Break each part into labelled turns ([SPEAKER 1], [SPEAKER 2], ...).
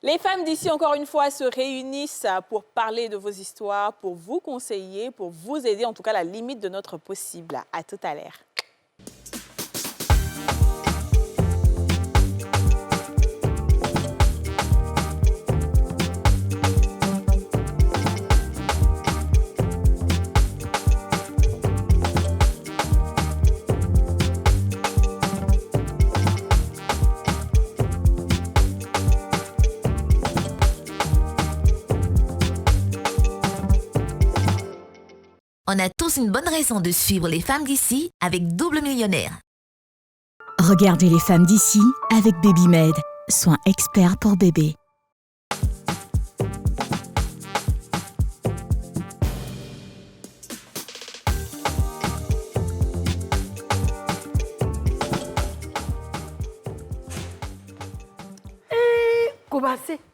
[SPEAKER 1] Les femmes d'ici, encore une fois, se réunissent pour parler de vos histoires, pour vous conseiller, pour vous aider, en tout cas, à la limite de notre possible. À tout à l'heure.
[SPEAKER 2] On a tous une bonne raison de suivre les femmes d'ici avec Double Millionnaire.
[SPEAKER 3] Regardez les femmes d'ici avec BabyMed, soins experts pour bébés.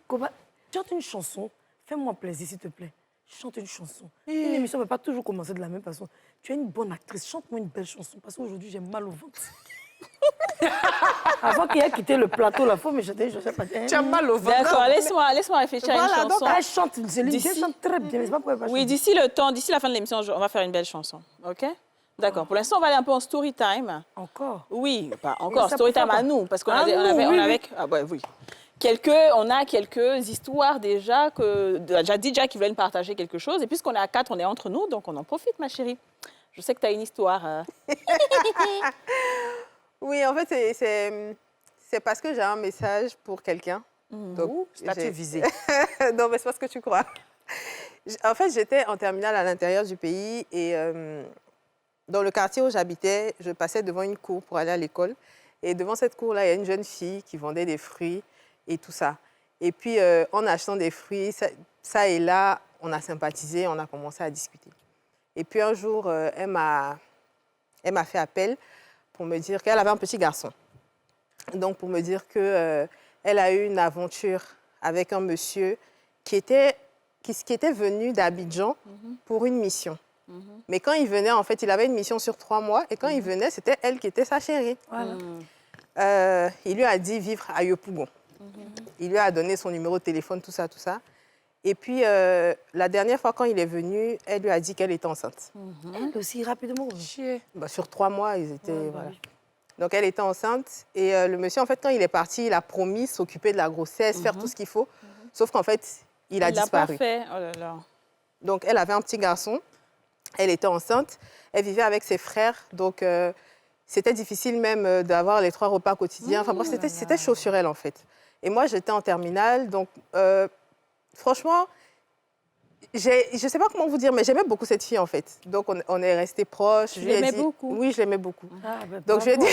[SPEAKER 4] Koba, chante une chanson. Fais-moi plaisir, s'il te plaît. Chante une chanson. Une émission ne peut pas toujours commencer de la même façon. Tu es une bonne actrice. Chante-moi une belle chanson. Parce qu'aujourd'hui, j'ai mal au ventre. Avant qu'il ait quitté le plateau, la fois, mais je sais pas.
[SPEAKER 5] Tu as mal au ventre.
[SPEAKER 1] D'accord, laisse-moi réfléchir à une chanson.
[SPEAKER 4] Donc, elle chante. Céline chante très bien. Mais c'est pas pourquoi elle va chanter.
[SPEAKER 1] Oui, d'ici la fin de l'émission, on va faire une belle chanson. OK? D'accord. Pour l'instant, on va aller un peu en story time.
[SPEAKER 4] Encore?
[SPEAKER 1] Oui, pas encore.
[SPEAKER 4] Ça
[SPEAKER 1] Story
[SPEAKER 4] peut
[SPEAKER 1] time
[SPEAKER 4] faire
[SPEAKER 1] à nous. Parce qu'on
[SPEAKER 4] oui.
[SPEAKER 1] Ah ouais, oui. On a quelques histoires déjà, déjà qui veulent partager quelque chose. Et puisqu'on est à 4, on est entre nous, donc on en profite, ma chérie. Je sais que tu as une histoire.
[SPEAKER 5] Oui, en fait, c'est parce que j'ai un message pour quelqu'un.
[SPEAKER 4] Donc, statut visé.
[SPEAKER 5] Non, mais c'est pas ce que tu crois. En fait, j'étais en terminale à l'intérieur du pays et dans le quartier où j'habitais, je passais devant une cour pour aller à l'école. Et devant cette cour-là, il y a une jeune fille qui vendait des fruits et tout ça. Et puis, en achetant des fruits, ça et là, on a sympathisé, on a commencé à discuter. Et puis, un jour, elle m'a fait appel pour me dire qu'elle avait un petit garçon. Donc, pour me dire qu'elle a eu une aventure avec un monsieur qui était venu d'Abidjan pour une mission. Mais quand il venait, en fait, il avait une mission sur 3 mois. Et quand il venait, c'était elle qui était sa chérie. Voilà. Il lui a dit vivre à Yopougon. Il lui a donné son numéro de téléphone, tout ça, tout ça. Et puis, la dernière fois, quand il est venu, elle lui a dit qu'elle était enceinte.
[SPEAKER 4] Elle aussi, rapidement.
[SPEAKER 5] Sur 3 mois, ils étaient... voilà. Donc, elle était enceinte. Et le monsieur, en fait, quand il est parti, il a promis s'occuper de la grossesse, faire tout ce qu'il faut. Sauf qu'en fait, il a disparu.
[SPEAKER 1] Il l'a pas fait. Oh là là.
[SPEAKER 5] Donc, elle avait un petit garçon. Elle était enceinte. Elle vivait avec ses frères. Donc, c'était difficile même d'avoir les 3 repas quotidiens. Enfin, bref, c'était chaud sur elle, en fait. Et moi, j'étais en terminale. Donc, franchement, je ne sais pas comment vous dire, mais j'aimais beaucoup cette fille, en fait. Donc, on est restés proches.
[SPEAKER 1] Je l'aimais beaucoup.
[SPEAKER 5] Oui, je l'aimais beaucoup.
[SPEAKER 4] Donc,
[SPEAKER 5] je lui ai dit...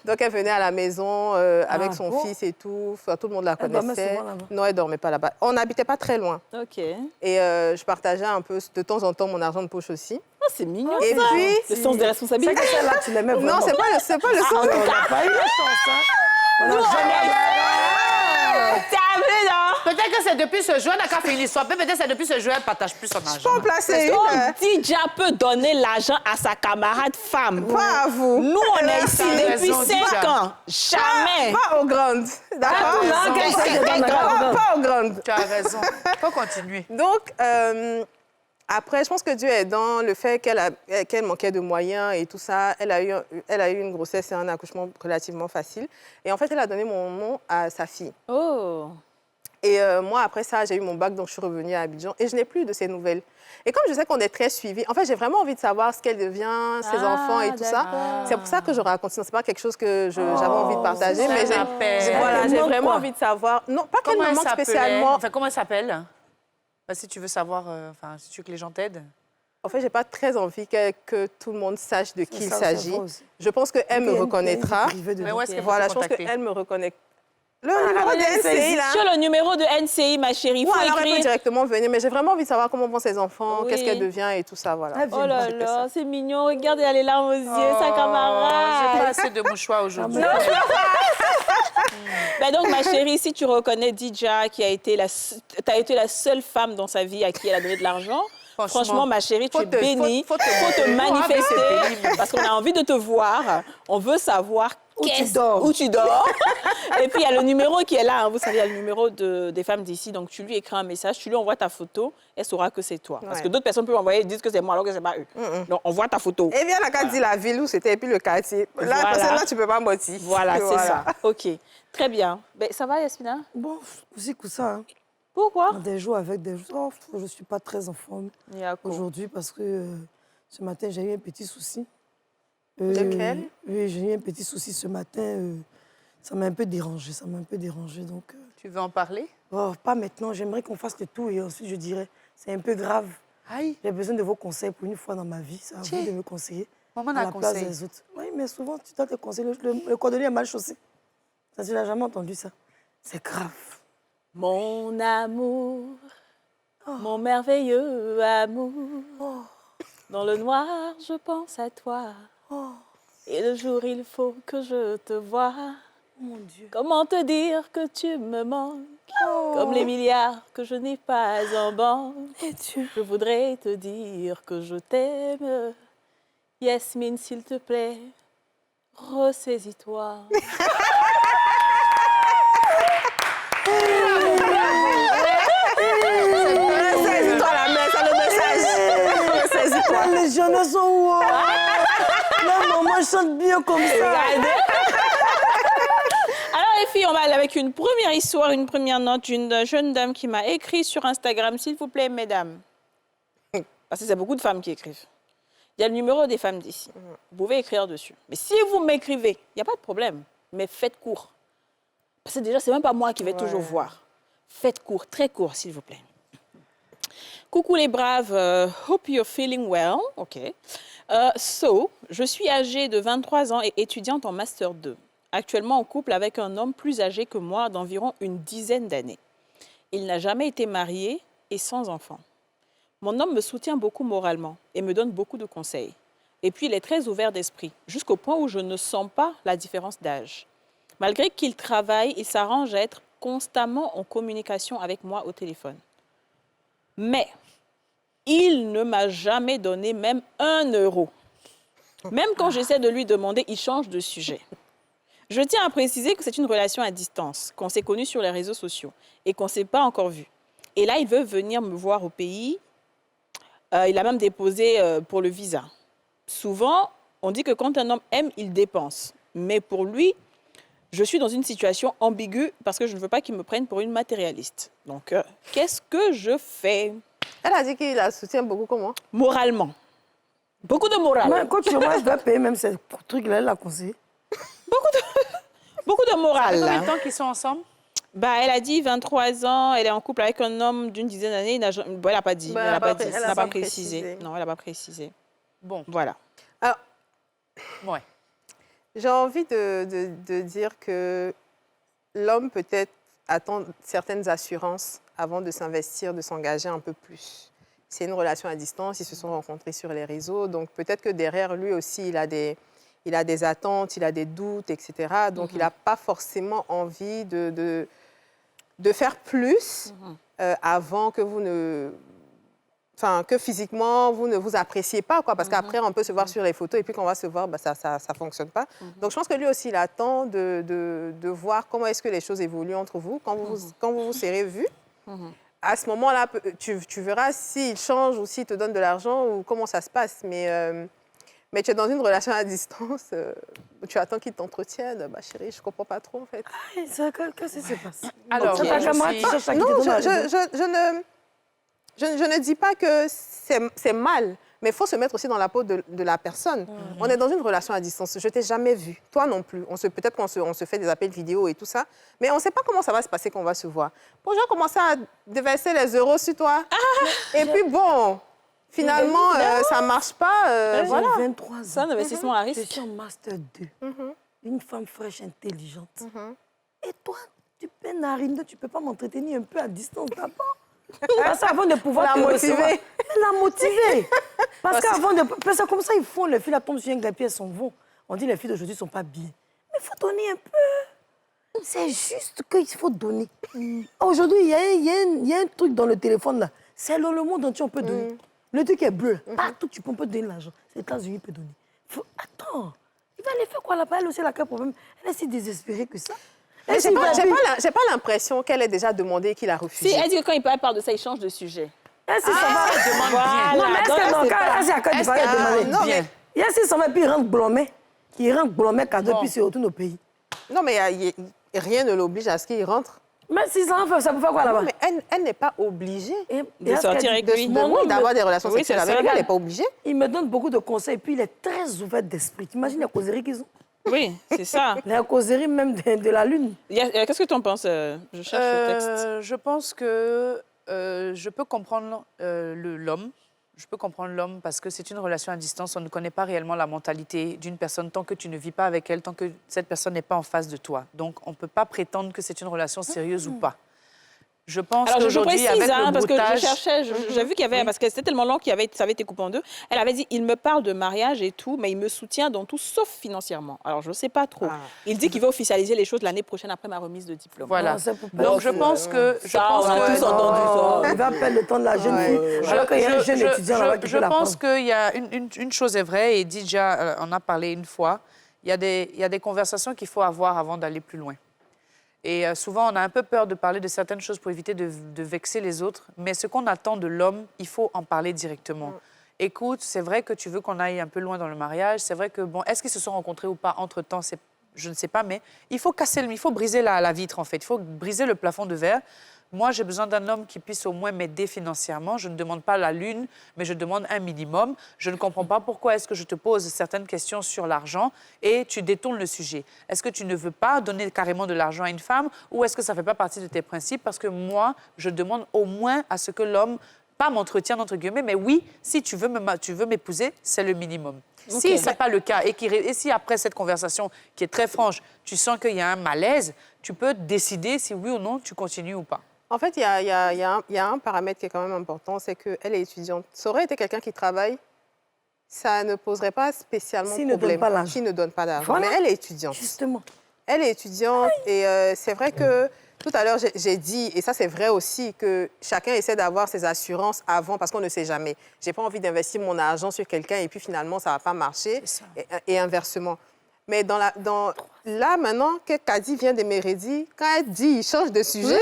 [SPEAKER 5] Donc, elle venait à la maison avec son fils et tout. Enfin, tout le monde la connaissait. Non, elle ne dormait pas là-bas. On n'habitait pas très loin.
[SPEAKER 1] OK.
[SPEAKER 5] Et je partageais un peu, de temps en temps, mon argent de poche aussi.
[SPEAKER 1] Oh, c'est mignon,
[SPEAKER 5] et
[SPEAKER 1] ça.
[SPEAKER 5] Puis...
[SPEAKER 1] Le sens des responsabilités.
[SPEAKER 4] C'est que celle-là, tu l'aimais vraiment.
[SPEAKER 5] Non, c'est pas le sens.
[SPEAKER 4] On n'a pas eu la chance, hein. On n'a jamais...
[SPEAKER 6] Peut-être que c'est depuis ce jour, elle n'a qu'à finir l'histoire. Peut-être que c'est depuis ce jour, elle ne partage plus son argent.
[SPEAKER 5] Je peux en placer une.
[SPEAKER 1] Didja peut donner l'argent à sa camarade femme.
[SPEAKER 5] Pas à vous.
[SPEAKER 1] Nous, on est ici depuis 5 ans. Jamais.
[SPEAKER 5] Pas aux grandes. D'accord? Pas aux grandes.
[SPEAKER 6] Tu as raison. Faut continuer.
[SPEAKER 5] Donc, après, je pense que Dieu est dans le fait qu'elle manquait de moyens et tout ça. Elle a eu une grossesse et un accouchement relativement facile. Et en fait, elle a donné mon nom à sa fille.
[SPEAKER 1] Oh.
[SPEAKER 5] Et moi, après ça, j'ai eu mon bac, donc je suis revenue à Abidjan. Et je n'ai plus de ses nouvelles. Et comme je sais qu'on est très suivis, en fait, j'ai vraiment envie de savoir ce qu'elle devient, ses enfants et tout ça. C'est pour ça que je raconte. Ce n'est pas quelque chose que j'avais envie de partager. Mais j'ai vraiment envie de savoir. Non, pas qu'elle me manque spécialement.
[SPEAKER 6] Enfin, comment elle s'appelle? Si tu veux savoir, si tu veux que les gens t'aident.
[SPEAKER 5] En fait, je n'ai pas très envie que tout le monde sache de qui il s'agit. Je pense qu'elle me reconnaîtra.
[SPEAKER 6] Mais où est-ce qu'elle
[SPEAKER 5] Voilà, je pense qu'elle me reconnaît. Le numéro de NCI, là.
[SPEAKER 1] Sur le numéro de NCI, ma chérie, il faut
[SPEAKER 5] alors
[SPEAKER 1] écrire.
[SPEAKER 5] Elle peut directement venir, mais j'ai vraiment envie de savoir comment vont ses enfants, qu'est-ce qu'elle devient et tout ça, voilà.
[SPEAKER 1] Oh là là, c'est mignon. Regardez, elle a les larmes aux yeux, sa camarade.
[SPEAKER 6] J'ai pas assez de mouchoirs aujourd'hui.
[SPEAKER 1] Ben donc, ma chérie, si tu reconnais Didja, qui a été t'as été la seule femme dans sa vie à qui elle a donné de l'argent, franchement, ma chérie, tu es bénie. Faut te manifester parce qu'on a envie de te voir. On veut savoir
[SPEAKER 4] Où tu dors.
[SPEAKER 1] Où tu dors. Et puis, il y a le numéro qui est là. Hein. Vous savez, il y a le numéro des femmes d'ici. Donc, tu lui écris un message, tu lui envoies ta photo, elle saura que c'est toi. Parce que d'autres personnes peuvent envoyer et disent que c'est moi alors que c'est pas eux. Donc, envoie ta photo.
[SPEAKER 5] Et bien, la carte dit la ville où c'était et puis le quartier. Là, parce que là, tu peux pas mentir.
[SPEAKER 1] Voilà, c'est ça. OK. Très bien. Ben, ça va, Yasmina?
[SPEAKER 4] Bon, aussi que ça. Hein.
[SPEAKER 1] Pourquoi?
[SPEAKER 4] Des jours avec des jours. Oh, je ne suis pas très en forme aujourd'hui parce que ce matin, j'ai eu un petit souci.
[SPEAKER 5] Lequel?
[SPEAKER 4] Oui, j'ai eu un petit souci ce matin. Ça m'a un peu dérangé. Donc,
[SPEAKER 6] Tu veux en parler?
[SPEAKER 4] oh, pas maintenant. J'aimerais qu'on fasse le tout et ensuite, je dirais, c'est un peu grave.
[SPEAKER 6] Aïe.
[SPEAKER 4] J'ai besoin de vos conseils pour une fois dans ma vie. C'est à vous de me conseiller.
[SPEAKER 6] Maman
[SPEAKER 4] à
[SPEAKER 6] a
[SPEAKER 4] la place
[SPEAKER 6] conseillé.
[SPEAKER 4] des autres. Oui, mais souvent, tu dois te conseiller. Le cordonnier est mal chaussé. Ça, tu n'as jamais entendu ça. C'est grave.
[SPEAKER 1] Mon amour, mon merveilleux amour. Dans le noir, je pense à toi. Et le jour, il faut que je te voie.
[SPEAKER 4] Mon Dieu.
[SPEAKER 1] Comment te dire que tu me manques? Comme les milliards que je n'ai pas en banque.
[SPEAKER 4] Et Dieu.
[SPEAKER 1] Je voudrais te dire que je t'aime. Yasmine, s'il te plaît, ressaisis-toi.
[SPEAKER 5] Saisis-toi la main, c'est le message. Saisis-toi.
[SPEAKER 4] Les jeunes sont où? La maman chante bien comme ça.
[SPEAKER 1] Regardez. Alors les filles, on va aller avec une première histoire, une première note d'une jeune dame qui m'a écrit sur Instagram. S'il vous plaît, mesdames. Parce que c'est beaucoup de femmes qui écrivent. Il y a le numéro des femmes d'ici. Vous pouvez écrire dessus. Mais si vous m'écrivez, il n'y a pas de problème. Mais faites court. Parce que déjà, c'est même pas moi qui vais toujours voir. Faites court, très court, s'il vous plaît. Coucou les braves, hope you're feeling well. OK. Je suis âgée de 23 ans et étudiante en Master 2. Actuellement en couple avec un homme plus âgé que moi d'environ une dizaine d'années. Il n'a jamais été marié et sans enfant. Mon homme me soutient beaucoup moralement et me donne beaucoup de conseils. Et puis, il est très ouvert d'esprit, jusqu'au point où je ne sens pas la différence d'âge. Malgré qu'il travaille, il s'arrange à être constamment en communication avec moi au téléphone. Mais il ne m'a jamais donné même 1 euro. Même quand j'essaie de lui demander, il change de sujet. Je tiens à préciser que c'est une relation à distance, qu'on s'est connus sur les réseaux sociaux et qu'on ne s'est pas encore vus. Et là, il veut venir me voir au pays. Il a même déposé pour le visa. Souvent, on dit que quand un homme aime, il dépense. Mais pour lui, je suis dans une situation ambiguë parce que je ne veux pas qu'il me prenne pour une matérialiste. Donc, qu'est-ce que je fais?
[SPEAKER 5] Elle a dit qu'il la soutient beaucoup comment?
[SPEAKER 1] Moralement. Beaucoup de morale.
[SPEAKER 4] Mais quand tu moi, je dois payer même ces trucs-là, elle l'a conseillé.
[SPEAKER 1] Beaucoup de morale.
[SPEAKER 6] Combien de temps qu'ils sont ensemble?
[SPEAKER 1] Bah, elle a dit 23 ans, elle est en couple avec un homme d'une dizaine d'années. Elle n'a pas dit. Elle n'a pas précisé. Non, elle n'a pas précisé.
[SPEAKER 6] Bon.
[SPEAKER 1] Voilà.
[SPEAKER 5] Alors,
[SPEAKER 6] Ouais.
[SPEAKER 5] j'ai envie de dire que l'homme peut-être attend certaines assurances avant de s'investir, de s'engager un peu plus. C'est une relation à distance, ils se sont rencontrés sur les réseaux, donc peut-être que derrière lui aussi, il a des attentes, il a des doutes, etc. Donc, il n'a pas forcément envie de faire plus avant que vous ne... Enfin, que physiquement, vous ne vous appréciez pas, quoi. Parce qu'après, on peut se voir sur les photos et puis quand on va se voir, bah, ça ne fonctionne pas. Donc, je pense que lui aussi, il attend de voir comment est-ce que les choses évoluent entre vous. Quand vous vous serez vus, à ce moment-là, tu verras s'il change ou s'il te donne de l'argent ou comment ça se passe. Mais tu es dans une relation à distance, tu attends qu'il t'entretienne. Bah, chérie, je ne comprends pas trop, en fait.
[SPEAKER 4] Qu'est-ce qui se passe?
[SPEAKER 6] Alors,
[SPEAKER 4] C'est ta camarade qui cherche à qui te
[SPEAKER 5] Non,
[SPEAKER 4] donne l'argent.
[SPEAKER 5] je ne dis pas que c'est mal, mais il faut se mettre aussi dans la peau de la personne. On est dans une relation à distance. Je ne t'ai jamais vu, toi non plus. Peut-être qu'on se fait des appels vidéo et tout ça, mais on ne sait pas comment ça va se passer quand on va se voir. Bon, je vais commencer à déverser les euros sur toi. Et puis bon, finalement, ça ne marche pas. Voilà.
[SPEAKER 4] J'ai 23 ans.
[SPEAKER 1] C'est un investissement à
[SPEAKER 4] Je
[SPEAKER 1] risque.
[SPEAKER 4] suis en Master 2. Une femme fraîche, intelligente. Et toi, tu peux nariner, tu ne peux pas m'entretenir un peu à distance d'abord. Parce qu'avant de pouvoir te recevoir, la motiver. Parce qu'avant de... Parce que comme ça, ils font, les filles là tombent sur un glapier, elles s'en vont. On dit les filles d'aujourd'hui ne sont pas bien. Mais il faut donner un peu. C'est juste qu'il faut donner. Aujourd'hui, il y a un truc dans le téléphone là. C'est dans le monde entier on peut donner. Le truc est bleu. Partout, tu peux donner l'argent. C'est les États-Unis peuvent donner. Attends. Il va aller faire quoi là-bas? Elle aussi, elle a quel problème? Elle est si désespérée que ça.
[SPEAKER 5] Mais j'ai pas l'impression qu'elle ait déjà demandé qu'il a refusé.
[SPEAKER 1] Si, elle dit que quand il parle de ça, il change de sujet.
[SPEAKER 4] Elle si ça va.
[SPEAKER 1] Voilà.
[SPEAKER 4] Non, mais est-ce que non, quand elle a quand il va demander.
[SPEAKER 5] non, mais-
[SPEAKER 4] Il y a si ça va, puis il rentre blomé. Il rentre blomé cadeau, puis il retourne au pays.
[SPEAKER 5] Non, mais rien ne l'oblige à ce qu'il rentre.
[SPEAKER 4] Mais si ça va, ça peut faire quoi là-bas?
[SPEAKER 5] Non, mais elle n'est pas obligée
[SPEAKER 1] De sortir avec lui.
[SPEAKER 5] d'avoir des relations
[SPEAKER 1] Oui,
[SPEAKER 5] sexuelles
[SPEAKER 1] c'est
[SPEAKER 5] avec
[SPEAKER 1] ça.
[SPEAKER 5] lui. Elle n'est pas obligée.
[SPEAKER 4] Il me donne beaucoup de conseils, puis il est très ouvert d'esprit. T'imagines les causeries qu'ils ont?
[SPEAKER 1] Oui, c'est ça.
[SPEAKER 4] Les causeries même de la Lune.
[SPEAKER 1] Qu'est-ce que tu en penses? Je cherche le texte.
[SPEAKER 6] Je pense que je peux comprendre l'homme. Je peux comprendre l'homme parce que c'est une relation à distance. On ne connaît pas réellement la mentalité d'une personne tant que tu ne vis pas avec elle, tant que cette personne n'est pas en face de toi. Donc, on ne peut pas prétendre que c'est une relation sérieuse ou pas. Je pense
[SPEAKER 1] Alors, je
[SPEAKER 6] qu'aujourd'hui,
[SPEAKER 1] précise,
[SPEAKER 6] avec le
[SPEAKER 1] parce que je
[SPEAKER 6] broutage...
[SPEAKER 1] cherchais, j'ai vu qu'il y avait, parce que c'était tellement long ça avait été coupé en deux. Elle avait dit, il me parle de mariage et tout, mais il me soutient dans tout, sauf financièrement. Alors, je ne sais pas trop. Il dit qu'il va officialiser les choses l'année prochaine après ma remise de diplôme.
[SPEAKER 6] Voilà.
[SPEAKER 4] Non, c'est pour
[SPEAKER 6] Donc, je pense que...
[SPEAKER 1] on a tous entendu ça.
[SPEAKER 4] Il va perdre le temps de la jeune fille. Alors qu'il y a un jeune étudiant là-bas qui
[SPEAKER 6] Je
[SPEAKER 4] peut la
[SPEAKER 6] pense
[SPEAKER 4] prendre.
[SPEAKER 6] qu'il y a une chose est vraie, et déjà en a parlé une fois, il y a des conversations qu'il faut avoir avant d'aller plus loin. Et souvent, on a un peu peur de parler de certaines choses pour éviter de vexer les autres. Mais ce qu'on attend de l'homme, il faut en parler directement. Écoute, c'est vrai que tu veux qu'on aille un peu loin dans le mariage. C'est vrai que, bon, est-ce qu'ils se sont rencontrés ou pas entre-temps? Je ne sais pas, mais il faut il faut briser la vitre, en fait. Il faut briser le plafond de verre. Moi, j'ai besoin d'un homme qui puisse au moins m'aider financièrement. Je ne demande pas la lune, mais je demande un minimum. Je ne comprends pas pourquoi est-ce que je te pose certaines questions sur l'argent et tu détournes le sujet. Est-ce que tu ne veux pas donner carrément de l'argent à une femme ou est-ce que ça ne fait pas partie de tes principes? Parce que moi, je demande au moins à ce que l'homme, pas m'entretienne, entre guillemets, mais oui, si tu veux m'épouser, c'est le minimum. Si ce n'est pas le cas et si après cette conversation qui est très franche, tu sens qu'il y a un malaise, tu peux décider si oui ou non tu continues ou pas.
[SPEAKER 5] En fait, il y a un paramètre qui est quand même important, c'est qu'elle est étudiante. Ça aurait été quelqu'un qui travaille, ça ne poserait pas spécialement
[SPEAKER 4] S'il ne
[SPEAKER 5] problème.
[SPEAKER 4] donne pas l'argent.
[SPEAKER 5] S'il ne donne pas d'argent.
[SPEAKER 4] Voilà.
[SPEAKER 5] Mais elle est étudiante.
[SPEAKER 4] Justement.
[SPEAKER 5] Elle est étudiante et c'est vrai que tout à l'heure, j'ai dit, et ça c'est vrai aussi, que chacun essaie d'avoir ses assurances avant parce qu'on ne sait jamais. Je n'ai pas envie d'investir mon argent sur quelqu'un et puis finalement, ça ne va pas marcher et inversement. Mais là, maintenant, que Kadi vient de Méridi, quand elle dit il change de sujet,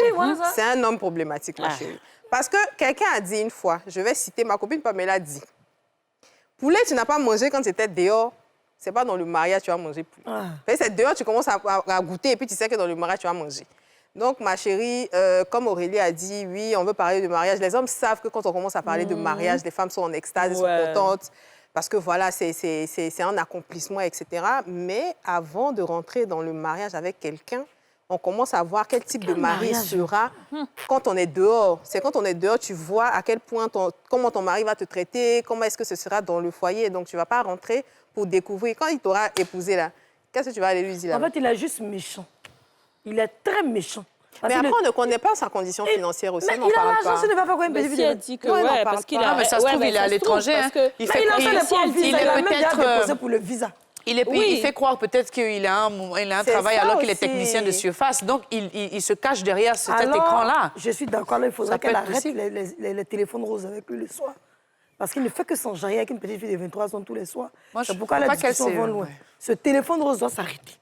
[SPEAKER 5] c'est un homme problématique, ma chérie. Parce que quelqu'un a dit une fois, je vais citer, ma copine Pamela dit, poulet, tu n'as pas mangé quand tu étais dehors, c'est pas dans le mariage que tu vas manger poulet. C'est dehors, tu commences à goûter et puis tu sais que dans le mariage, tu vas manger. Donc, ma chérie, comme Aurélie a dit, oui, on veut parler de mariage. Les hommes savent que quand on commence à parler de mariage, les femmes sont en extase, elles sont contentes. Parce que voilà, c'est un accomplissement, etc. Mais avant de rentrer dans le mariage avec quelqu'un, on commence à voir quel type de mari sera quand on est dehors. C'est quand on est dehors, tu vois à quel point comment ton mari va te traiter, comment est-ce que ce sera dans le foyer. Donc, tu ne vas pas rentrer pour découvrir. Quand il t'aura épousé, là, qu'est-ce que tu vas aller lui dire là?
[SPEAKER 4] En fait, il est juste méchant. Il est très méchant.
[SPEAKER 5] Mais après, on ne connaît pas sa condition financière aussi,
[SPEAKER 4] Mais
[SPEAKER 5] on n'en
[SPEAKER 4] il a
[SPEAKER 5] parle
[SPEAKER 4] l'argent,
[SPEAKER 5] pas.
[SPEAKER 4] ce ne va pas quand même
[SPEAKER 1] Mais si elle dit que
[SPEAKER 5] Ouais,
[SPEAKER 1] parce qu'il
[SPEAKER 6] Ah,
[SPEAKER 1] a...
[SPEAKER 6] mais ça se trouve, il est à l'étranger. Hein.
[SPEAKER 1] Il
[SPEAKER 4] Mais il a même déjà déposé pour le visa.
[SPEAKER 6] Il fait croire peut-être qu'il a un travail
[SPEAKER 5] ça
[SPEAKER 6] alors qu'il est
[SPEAKER 5] aussi.
[SPEAKER 6] technicien de surface. Donc, il se cache derrière cet
[SPEAKER 4] Alors,
[SPEAKER 6] écran-là.
[SPEAKER 4] je suis d'accord, là, il faudrait
[SPEAKER 6] Ça peut
[SPEAKER 4] qu'elle
[SPEAKER 6] être
[SPEAKER 4] arrête
[SPEAKER 6] possible.
[SPEAKER 4] les téléphones roses avec lui le soir. Parce qu'il ne fait que s'enjailler avec une petite fille de 23 ans tous les soirs.
[SPEAKER 6] Moi,
[SPEAKER 4] C'est
[SPEAKER 6] je
[SPEAKER 4] pourquoi
[SPEAKER 6] crois
[SPEAKER 4] la
[SPEAKER 6] pas qu'elle
[SPEAKER 4] discussion
[SPEAKER 6] sait,
[SPEAKER 4] va loin.
[SPEAKER 6] ouais.
[SPEAKER 4] Ce téléphone rose doit s'arrêter.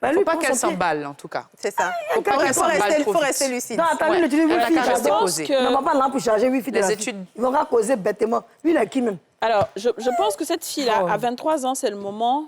[SPEAKER 6] Il ne faut pas qu'elle s'emballe, en tout cas.
[SPEAKER 5] C'est ça.
[SPEAKER 6] Faut pas qu'elle s'emballe
[SPEAKER 5] Il
[SPEAKER 6] trop
[SPEAKER 5] faut
[SPEAKER 6] vite.
[SPEAKER 5] rester lucide.
[SPEAKER 4] Non, attends, lui,
[SPEAKER 6] Ouais.
[SPEAKER 4] il utilise
[SPEAKER 6] Elle a
[SPEAKER 4] Wi-Fi.
[SPEAKER 6] qu'à rester
[SPEAKER 4] j'adore.
[SPEAKER 6] posée.
[SPEAKER 4] Il n'a pas là pour charger Wi-Fi de
[SPEAKER 6] Les
[SPEAKER 4] la
[SPEAKER 6] études.
[SPEAKER 4] fille. Il va causer bêtement. Lui, il a qui même?
[SPEAKER 1] Alors, je pense que cette fille-là, à 23 ans, c'est le moment,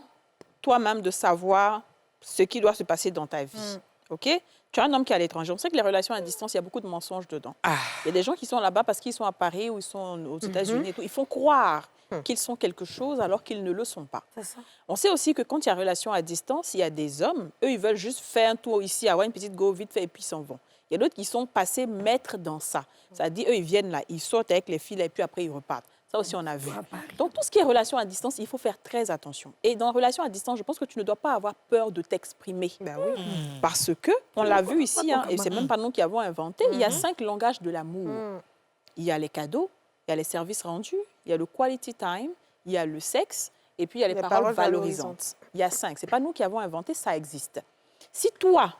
[SPEAKER 1] toi-même, de savoir ce qui doit se passer dans ta vie. OK? Tu as un homme qui est à l'étranger. On sait que les relations à distance, il y a beaucoup de mensonges dedans. Il y a des gens qui sont là-bas parce qu'ils sont à Paris ou ils sont aux États-Unis et tout. Ils font croire qu'ils sont quelque chose alors qu'ils ne le sont pas.
[SPEAKER 4] C'est ça.
[SPEAKER 1] On sait aussi que quand il y a relation à distance, il y a des hommes, eux, ils veulent juste faire un tour ici, avoir une petite go vite fait et puis ils s'en vont. Il y a d'autres qui sont passés maîtres dans ça. Ça dit, eux, ils viennent là, ils sortent avec les filles et puis après, ils repartent. Ça aussi, on a vu. Donc, tout ce qui est relation à distance, il faut faire très attention. Et dans relation à distance, je pense que tu ne dois pas avoir peur de t'exprimer.
[SPEAKER 5] Ben oui.
[SPEAKER 1] Parce que, on l'a vu ici, hein, et c'est même pas nous qui avons inventé, il y a 5 langages de l'amour. Il y a les cadeaux, il y a les services rendus, il y a le quality time, il y a le sexe, et puis il y a les paroles valorisantes. Il y a 5. Ce n'est pas nous qui avons inventé, ça existe. Si toi,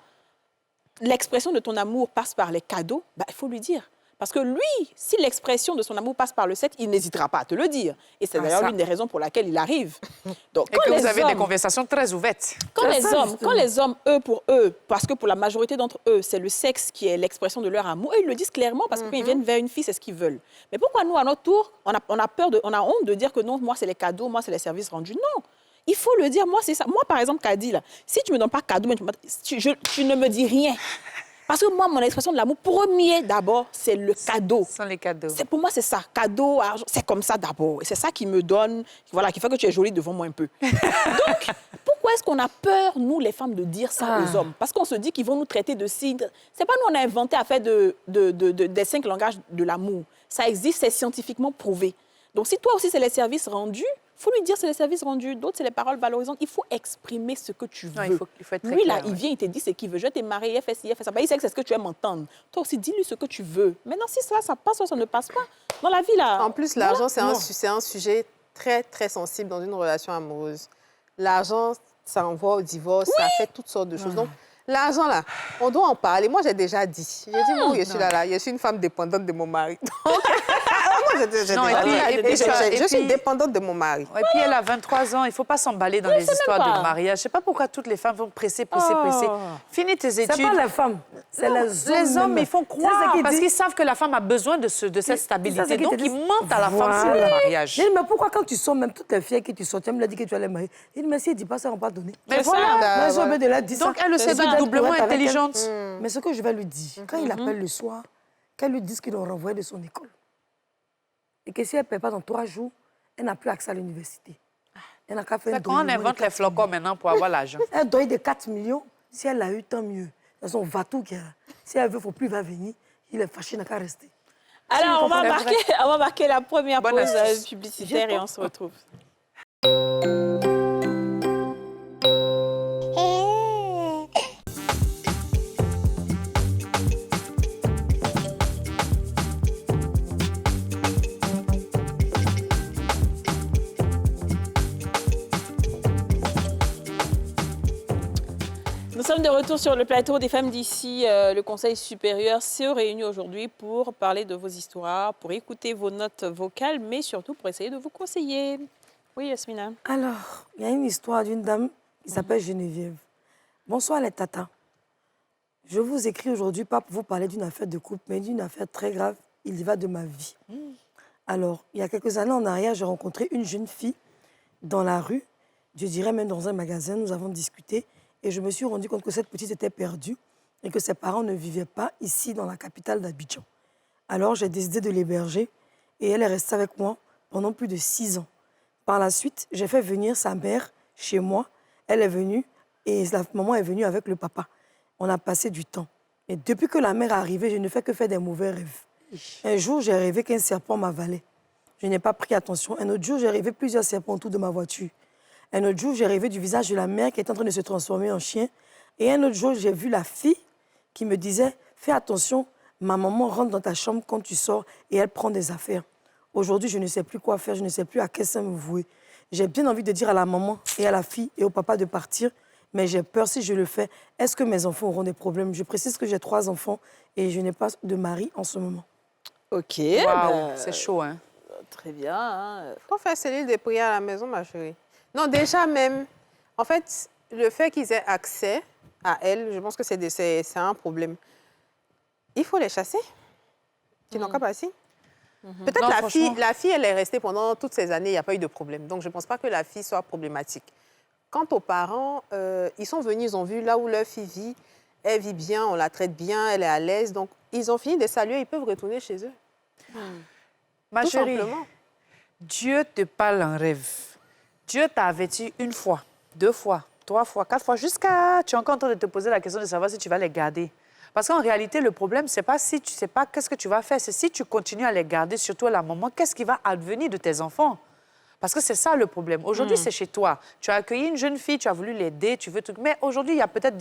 [SPEAKER 1] l'expression de ton amour passe par les cadeaux, bah, il faut lui dire. Parce que lui, si l'expression de son amour passe par le sexe, il n'hésitera pas à te le dire. Et c'est d'ailleurs l'une des raisons pour laquelle il arrive. Donc,
[SPEAKER 6] Et que vous avez des conversations très ouvertes.
[SPEAKER 1] Quand les hommes, eux, pour eux, parce que pour la majorité d'entre eux, c'est le sexe qui est l'expression de leur amour, eux, ils le disent clairement parce que quand ils viennent vers une fille, c'est ce qu'ils veulent. Mais pourquoi nous, à notre tour, on a honte de dire que non, moi, c'est les cadeaux, moi, c'est les services rendus? Non. Il faut le dire. Moi, c'est ça. Moi, par exemple, Kadi, là, si tu ne me donnes pas cadeau, tu ne me dis rien. Parce que moi, mon expression de l'amour, premier d'abord, c'est le cadeau.
[SPEAKER 6] Ce sont les cadeaux.
[SPEAKER 1] Pour moi, c'est ça. Cadeau, argent, c'est comme ça d'abord. Et c'est ça qui me donne, voilà, qui fait que tu es jolie devant moi un peu. Donc, pourquoi est-ce qu'on a peur, nous, les femmes, de dire ça aux hommes? Parce qu'on se dit qu'ils vont nous traiter de signes. C'est pas nous, on a inventé à faire des 5 langages de l'amour. Ça existe, c'est scientifiquement prouvé. Donc, si toi aussi, c'est les services rendus, il faut lui dire c'est les services rendus, d'autres, c'est les paroles valorisantes. Il faut exprimer ce que tu veux.
[SPEAKER 6] Non, il faut être très
[SPEAKER 1] lui,
[SPEAKER 6] clair,
[SPEAKER 1] là, il vient, il te dit ce qu'il veut. Je t'ai marié, il fait ci, il fait ça. Il sait que c'est ce que tu aimes entendre. Toi aussi, dis-lui ce que tu veux. Maintenant, si ça passe ou ça ne passe pas, dans la vie, là...
[SPEAKER 5] En plus, l'argent, c'est un sujet très, très sensible dans une relation amoureuse. L'argent, ça envoie au divorce, ça fait toutes sortes de choses. Donc, l'argent, là, on doit en parler. Moi, j'ai déjà dit. J'ai dit, moi, je suis là, je suis une femme dépendante de mon mari. Je suis dépendante de mon mari.
[SPEAKER 6] Et puis, elle a 23 ans. Il ne faut pas s'emballer dans les histoires de mariage. Je ne sais pas pourquoi toutes les femmes vont presser. Finis tes études.
[SPEAKER 4] C'est pas les femmes, c'est les hommes.
[SPEAKER 6] Les hommes, ils font croire parce
[SPEAKER 4] qu'ils
[SPEAKER 6] qu'ils savent que la femme a besoin de cette stabilité. Donc, ils mentent à la femme sur le mariage.
[SPEAKER 4] Je dis, mais pourquoi quand tu sors, même toutes les filles qui tu sors, tu me l'as dit que tu allais marier. Il dit, mais si elle ne dit pas ça, on va pas donner.
[SPEAKER 6] Mais voilà.
[SPEAKER 4] Donc,
[SPEAKER 6] elle sait être doublement intelligente.
[SPEAKER 4] Mais ce que je vais lui dire, quand il appelle le soir, qu'elle lui dise qu'il doit renvoyer de son école. Et que si elle ne paie pas dans 3 jours, elle n'a plus accès à l'université. Elle n'a qu'à faire
[SPEAKER 6] C'est quand on invente les flocons maintenant pour avoir l'argent.
[SPEAKER 4] Elle doit de 4 millions. Si elle l'a eu, tant mieux. De toute façon, va tout qu'il y a. Si elle veut, il ne faut plus va venir. Il est fâché, il n'a qu'à rester.
[SPEAKER 1] Alors, on va marquer la première pause publicitaire et on se retrouve. Nous sommes de retour sur le plateau des femmes d'ici. Le Conseil supérieur se réunit aujourd'hui pour parler de vos histoires, pour écouter vos notes vocales, mais surtout pour essayer de vous conseiller. Oui, Yasmina.
[SPEAKER 4] Alors, il y a une histoire d'une dame qui s'appelle Geneviève. Bonsoir les tatas. Je vous écris aujourd'hui pas pour vous parler d'une affaire de couple, mais d'une affaire très grave. Il y va de ma vie. Alors, il y a quelques années en arrière, j'ai rencontré une jeune fille dans la rue, je dirais même dans un magasin. Nous avons discuté. Et je me suis rendu compte que cette petite était perdue et que ses parents ne vivaient pas ici, dans la capitale d'Abidjan. Alors, j'ai décidé de l'héberger et elle est restée avec moi pendant plus de 6 ans. Par la suite, j'ai fait venir sa mère chez moi. Elle est venue et la maman est venue avec le papa. On a passé du temps. Et depuis que la mère est arrivée, je ne fais que faire des mauvais rêves. Un jour, j'ai rêvé qu'un serpent m'avalait. Je n'ai pas pris attention. Un autre jour, j'ai rêvé plusieurs serpents autour de ma voiture. Un autre jour, j'ai rêvé du visage de la mère qui est en train de se transformer en chien. Et un autre jour, j'ai vu la fille qui me disait « Fais attention, ma maman rentre dans ta chambre quand tu sors et elle prend des affaires. » Aujourd'hui, je ne sais plus quoi faire, je ne sais plus à quel sein me vouer. J'ai bien envie de dire à la maman et à la fille et au papa de partir, mais j'ai peur si je le fais. Est-ce que mes enfants auront des problèmes? Je précise que j'ai 3 enfants et je n'ai pas de mari en ce moment.
[SPEAKER 1] OK.
[SPEAKER 6] Wow, c'est chaud, hein?
[SPEAKER 1] Très bien.
[SPEAKER 5] Il faut faire cellule de prière à la maison, ma chérie. Non, déjà même, en fait, le fait qu'ils aient accès à elle, je pense que c'est un problème. Il faut les chasser. Qui n'ont qu'à passer. Peut-être la fille, elle est restée pendant toutes ces années, il n'y a pas eu de problème. Donc, je ne pense pas que la fille soit problématique. Quant aux parents, ils sont venus, ils ont vu là où leur fille vit. Elle vit bien, on la traite bien, elle est à l'aise. Donc, ils ont fini de saluer, ils peuvent retourner chez eux.
[SPEAKER 6] Ma chérie,
[SPEAKER 5] simplement.
[SPEAKER 6] Dieu te parle en rêve. Dieu t'a averti 1 fois, 2 fois, 3 fois, 4 fois, jusqu'à... Tu es encore en train de te poser la question de savoir si tu vas les garder. Parce qu'en réalité, le problème, c'est pas si tu sais pas qu'est-ce que tu vas faire, c'est si tu continues à les garder, surtout à la maman, qu'est-ce qui va advenir de tes enfants? Parce que c'est ça le problème. Aujourd'hui, c'est chez toi. Tu as accueilli une jeune fille, tu as voulu l'aider, tu veux tout. Mais aujourd'hui, il y a peut-être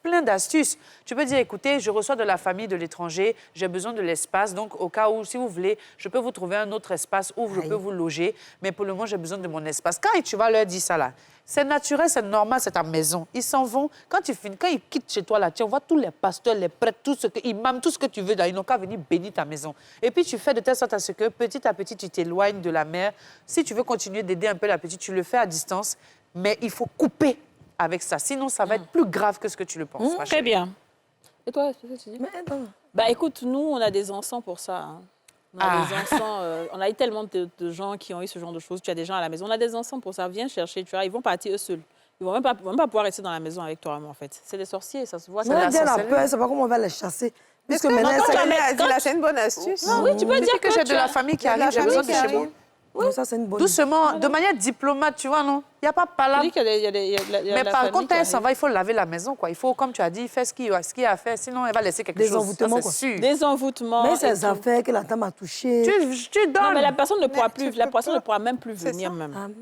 [SPEAKER 6] plein d'astuces. Tu peux dire, écoutez, je reçois de la famille de l'étranger, j'ai besoin de l'espace, donc au cas où, si vous voulez, je peux vous trouver un autre espace où je peux vous loger, mais pour le moment, j'ai besoin de mon espace. Quand tu vas leur dire ça, là, c'est naturel, c'est normal, c'est ta maison. Ils s'en vont. Quand ils quittent chez toi, là, tu vois tous les pasteurs, les prêtres, tout ce que, imams, tout ce que tu veux, là, ils n'ont qu'à venir bénir ta maison. Et puis, tu fais de telle sorte à ce que, petit à petit, tu t'éloignes de la mère. Si tu veux continuer d'aider un peu la petite, tu le fais à distance, mais il faut couper avec ça. Sinon, ça va être plus grave que ce que tu le penses.
[SPEAKER 1] Très bien. Et toi, qu'est-ce que tu dis?
[SPEAKER 4] Mais non.
[SPEAKER 1] Bah écoute, nous, on a des encens pour ça. Hein. On a des encens. On a eu tellement de gens qui ont eu ce genre de choses. Tu as des gens à la maison. On a des encens pour ça. Viens chercher, tu vois. Ils vont partir eux seuls. Ils ne vont même pas pouvoir rester dans la maison avec toi, en fait. C'est des sorciers, ça se voit.
[SPEAKER 4] Mais elle a peur, elle sait pas comment on va les chasser. Puisque maintenant,
[SPEAKER 5] c'est une bonne astuce.
[SPEAKER 1] Oui, tu peux dire
[SPEAKER 6] que j'ai de la famille qui arrive, j'ai besoin de chez moi.
[SPEAKER 4] Oui, ça, c'est une bonne
[SPEAKER 6] Doucement, de manière diplomate, tu vois, non? Il n'y a pas palabre. Mais par contre, quand elle s'en va, il faut laver la maison, quoi. Il faut, comme tu as dit, faire ce qu'il y a à faire, sinon elle va laisser quelque chose.
[SPEAKER 4] Désenvoûtement, quoi.
[SPEAKER 6] C'est sûr.
[SPEAKER 1] Désenvoûtement.
[SPEAKER 4] Mais ces affaires que la dame a touchées.
[SPEAKER 6] Tu donnes.
[SPEAKER 1] Non, mais la personne ne pourra plus. La personne ne pourra même plus venir, même.
[SPEAKER 4] Amen.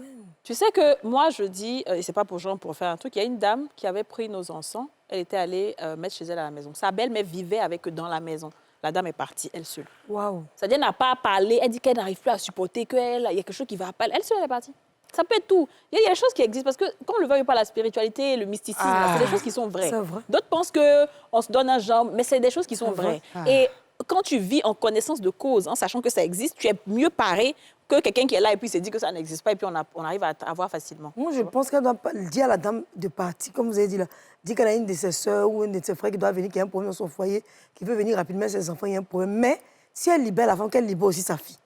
[SPEAKER 1] Tu sais que moi, je dis, et c'est pas pour Jean pour faire un truc, il y a une dame qui avait pris nos encens, elle était allée mettre chez elle à la maison. Sa belle-mère vivait avec eux dans la maison. La dame est partie, elle seule.
[SPEAKER 4] Waouh.
[SPEAKER 1] C'est-à-dire, elle n'a pas parlé, elle dit qu'elle n'arrive plus à supporter, qu'il y a quelque chose qui va pas. Elle seule, elle est partie. Ça peut être tout. Il y a des choses qui existent parce que, quand on ne le veut pas, la spiritualité, le mysticisme, c'est des choses qui sont vraies.
[SPEAKER 4] C'est vrai.
[SPEAKER 1] D'autres pensent qu'on se donne un genre, mais c'est des choses qui sont vraies. Et quand tu vis en connaissance de cause, en sachant que ça existe, tu es mieux paré que quelqu'un qui est là et puis se dit que ça n'existe pas et puis on arrive à avoir facilement.
[SPEAKER 4] Moi, je pense qu'elle doit dire à la dame de partir, comme vous avez dit là, dire qu'elle a une de ses sœurs ou une de ses frères qui doit venir, qui a un problème dans son foyer, qui veut venir rapidement, ses enfants, il y a un problème. Mais si elle libère la femme, qu'elle libère aussi sa fille.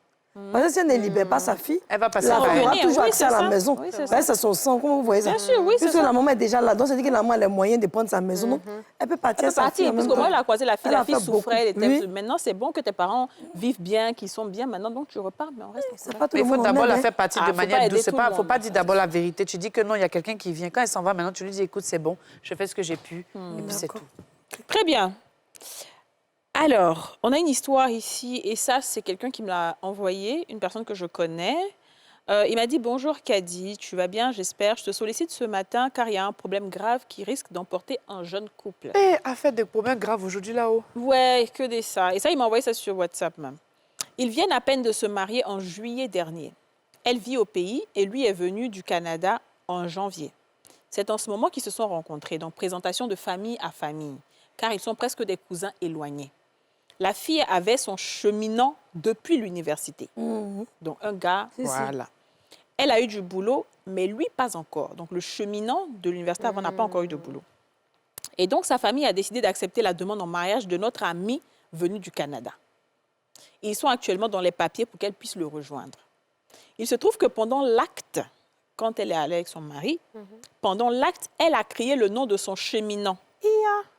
[SPEAKER 4] Parce que si elle ne libère pas sa fille,
[SPEAKER 6] Elle va passer
[SPEAKER 4] la
[SPEAKER 6] à
[SPEAKER 4] femme
[SPEAKER 6] la
[SPEAKER 4] aura toujours
[SPEAKER 1] Oui,
[SPEAKER 4] accès à
[SPEAKER 1] c'est
[SPEAKER 4] la
[SPEAKER 1] ça.
[SPEAKER 4] maison.
[SPEAKER 1] Oui, c'est
[SPEAKER 4] C'est son sang, comment vous voyez ça?
[SPEAKER 1] Bien sûr, oui, c'est
[SPEAKER 4] Puisque
[SPEAKER 1] ça.
[SPEAKER 4] la maman est déjà là, donc ça dit que la maman a les moyens de prendre sa maison. Donc, elle peut partir
[SPEAKER 1] Elle peut
[SPEAKER 4] sa fille
[SPEAKER 1] partir,
[SPEAKER 4] en même
[SPEAKER 1] parce que
[SPEAKER 4] temps.
[SPEAKER 1] moi, elle a croisé la fille.
[SPEAKER 4] Elle
[SPEAKER 1] La
[SPEAKER 4] a
[SPEAKER 1] fille
[SPEAKER 4] fait
[SPEAKER 1] souffrait, elle était...
[SPEAKER 4] beaucoup. Oui.
[SPEAKER 1] Maintenant, c'est bon que tes parents vivent bien, qu'ils sont bien. Maintenant, donc, tu repars, mais on reste
[SPEAKER 4] C'est
[SPEAKER 1] en
[SPEAKER 4] pas tout
[SPEAKER 6] Mais
[SPEAKER 4] le
[SPEAKER 6] il faut
[SPEAKER 4] monde
[SPEAKER 6] d'abord
[SPEAKER 4] en
[SPEAKER 6] la
[SPEAKER 4] aide,
[SPEAKER 6] faire partir de
[SPEAKER 1] faut pas
[SPEAKER 6] manière
[SPEAKER 1] aider
[SPEAKER 6] douce.
[SPEAKER 1] tout le
[SPEAKER 6] Il ne faut
[SPEAKER 1] monde.
[SPEAKER 6] pas dire d'abord la vérité. Tu dis que non, il y a quelqu'un qui vient. Quand elle s'en va, maintenant, tu lui dis, écoute, c'est bon, je fais ce que j'ai pu. Et puis c'est tout.
[SPEAKER 1] Très bien. Alors, on a une histoire ici, et ça, c'est quelqu'un qui me l'a envoyé, une personne que je connais. Il m'a dit, bonjour Kadi, tu vas bien, j'espère. Je te sollicite ce matin car il y a un problème grave qui risque d'emporter un jeune couple.
[SPEAKER 6] Et a fait des problèmes graves aujourd'hui là-haut.
[SPEAKER 1] Ouais, que des ça. Et ça, il m'a envoyé ça sur WhatsApp même. Ils viennent à peine de se marier en juillet dernier. Elle vit au pays et lui est venu du Canada en janvier. C'est en ce moment qu'ils se sont rencontrés, donc présentation de famille à famille, car ils sont presque des cousins éloignés. La fille avait son cheminant depuis l'université. Donc un gars, voilà. Elle a eu du boulot, mais lui, pas encore. Donc le cheminant de l'université avant n'a pas encore eu de boulot. Et donc sa famille a décidé d'accepter la demande en mariage de notre ami venu du Canada. Ils sont actuellement dans les papiers pour qu'elle puisse le rejoindre. Il se trouve que pendant l'acte, quand elle est allée avec son mari, pendant l'acte, elle a crié le nom de son cheminant,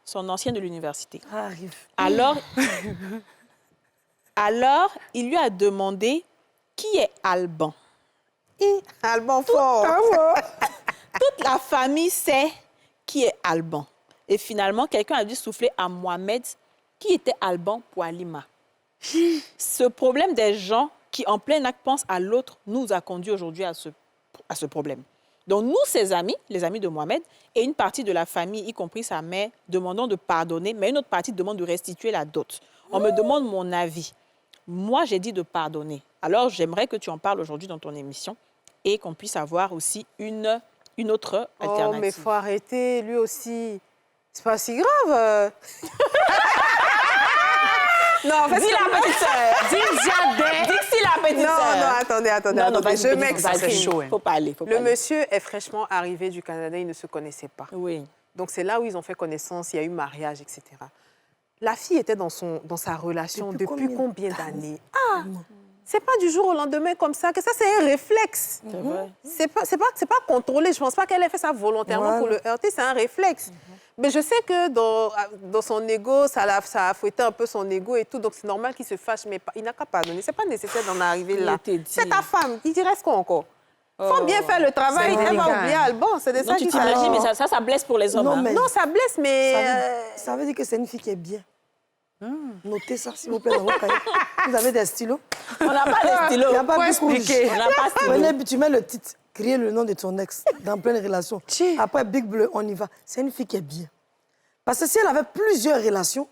[SPEAKER 1] son ancien de l'université.
[SPEAKER 4] Arrive.
[SPEAKER 1] Alors, il lui a demandé qui est Alban.
[SPEAKER 5] Alban fort.
[SPEAKER 1] Toute la famille sait qui est Alban. Et finalement, quelqu'un a dû souffler à Mohamed qui était Alban pour Alima. Ce problème des gens qui, en plein acte, pensent à l'autre, nous a conduit aujourd'hui à ce problème. Donc, nous, ses amis, les amis de Mohamed, et une partie de la famille, y compris sa mère, demandons de pardonner, mais une autre partie demande de restituer la dot. On me demande mon avis. Moi, j'ai dit de pardonner. Alors, j'aimerais que tu en parles aujourd'hui dans ton émission et qu'on puisse avoir aussi une autre alternative.
[SPEAKER 5] Oh, mais il faut arrêter, lui aussi. C'est pas si grave. Non, en fait,
[SPEAKER 1] Dis la petite sœur. Dis Jadé. Dis si la petite sœur.
[SPEAKER 5] Non, attendez. Je m'exprime.
[SPEAKER 1] Faut pas aller.
[SPEAKER 5] Le monsieur est fraîchement arrivé du Canada, il ne se connaissait pas.
[SPEAKER 1] Oui.
[SPEAKER 5] Donc, c'est là où ils ont fait connaissance, il y a eu mariage, etc. La fille était dans sa relation depuis combien d'années? C'est pas du jour au lendemain comme ça, que ça, c'est un réflexe.
[SPEAKER 1] C'est vrai.
[SPEAKER 5] C'est pas contrôlé. Je pense pas qu'elle ait fait ça volontairement pour le heurter, c'est un réflexe. Mais je sais que dans son ego, ça a fouetté un peu son ego et tout, donc c'est normal qu'il se fâche, mais il n'a qu'à pardonner. C'est pas nécessaire d'en arriver là. C'est ta femme, il te reste quoi encore? Faut bien faire le travail, elle va oublier Alban, c'est de ça
[SPEAKER 1] Non, tu
[SPEAKER 5] qu'il
[SPEAKER 1] t'imagines, mais ça blesse pour les hommes.
[SPEAKER 4] Non,
[SPEAKER 1] hein.
[SPEAKER 4] mais-
[SPEAKER 5] Non, ça blesse, mais...
[SPEAKER 4] Ça veut dire que c'est une fille qui est bien. Notez ça, s'il vous plaît, dans vos cahiers. Vous avez des stylos?
[SPEAKER 1] On n'a pas de stylo.
[SPEAKER 4] Il n'y a pas
[SPEAKER 6] Faut
[SPEAKER 4] Bic rouge.
[SPEAKER 6] expliquer.
[SPEAKER 1] On n'a pas de stylo.
[SPEAKER 4] Prenez, tu mets le titre, crier le nom de ton ex dans pleine relation. Après, Big Bleu, on y va. C'est une fille qui est bien. Parce que si elle avait plusieurs relations,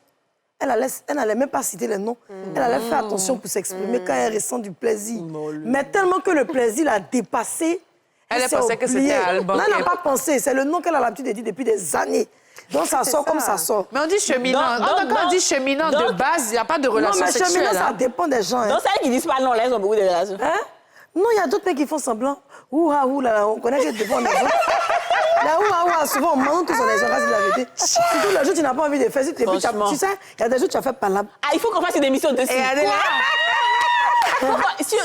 [SPEAKER 4] elle n'allait même pas citer les noms. Elle allait faire attention pour s'exprimer quand elle ressent du plaisir. Mais tellement que le plaisir l'a dépassé,
[SPEAKER 6] Elle
[SPEAKER 4] s'est
[SPEAKER 6] pensait que c'était
[SPEAKER 4] oubliée.
[SPEAKER 6] Alban.
[SPEAKER 4] Non, elle n'a pas pensé. C'est le nom qu'elle a l'habitude de dire depuis des années. Donc ça sort comme ça sort.
[SPEAKER 6] Mais on dit cheminant. Quand on dit cheminant de base, il n'y a pas de relation
[SPEAKER 4] Non, mais
[SPEAKER 6] sexuelle.
[SPEAKER 4] cheminant, ça
[SPEAKER 6] hein.
[SPEAKER 4] dépend des gens. Hein.
[SPEAKER 1] Donc, c'est elles qui disent pas non, là, elles ont beaucoup de relations.
[SPEAKER 4] Hein? Non, il y a d'autres mecs qui font semblant. Ouah, là, on connaît que des fois on est bon. Là, ouah, souvent on ment tous on est gens, c'est la vérité. Surtout le jour tu n'as pas envie de faire, tu sais, il y a des jours tu as fait palabre.
[SPEAKER 1] Ah, il faut qu'on fasse une émission dessus.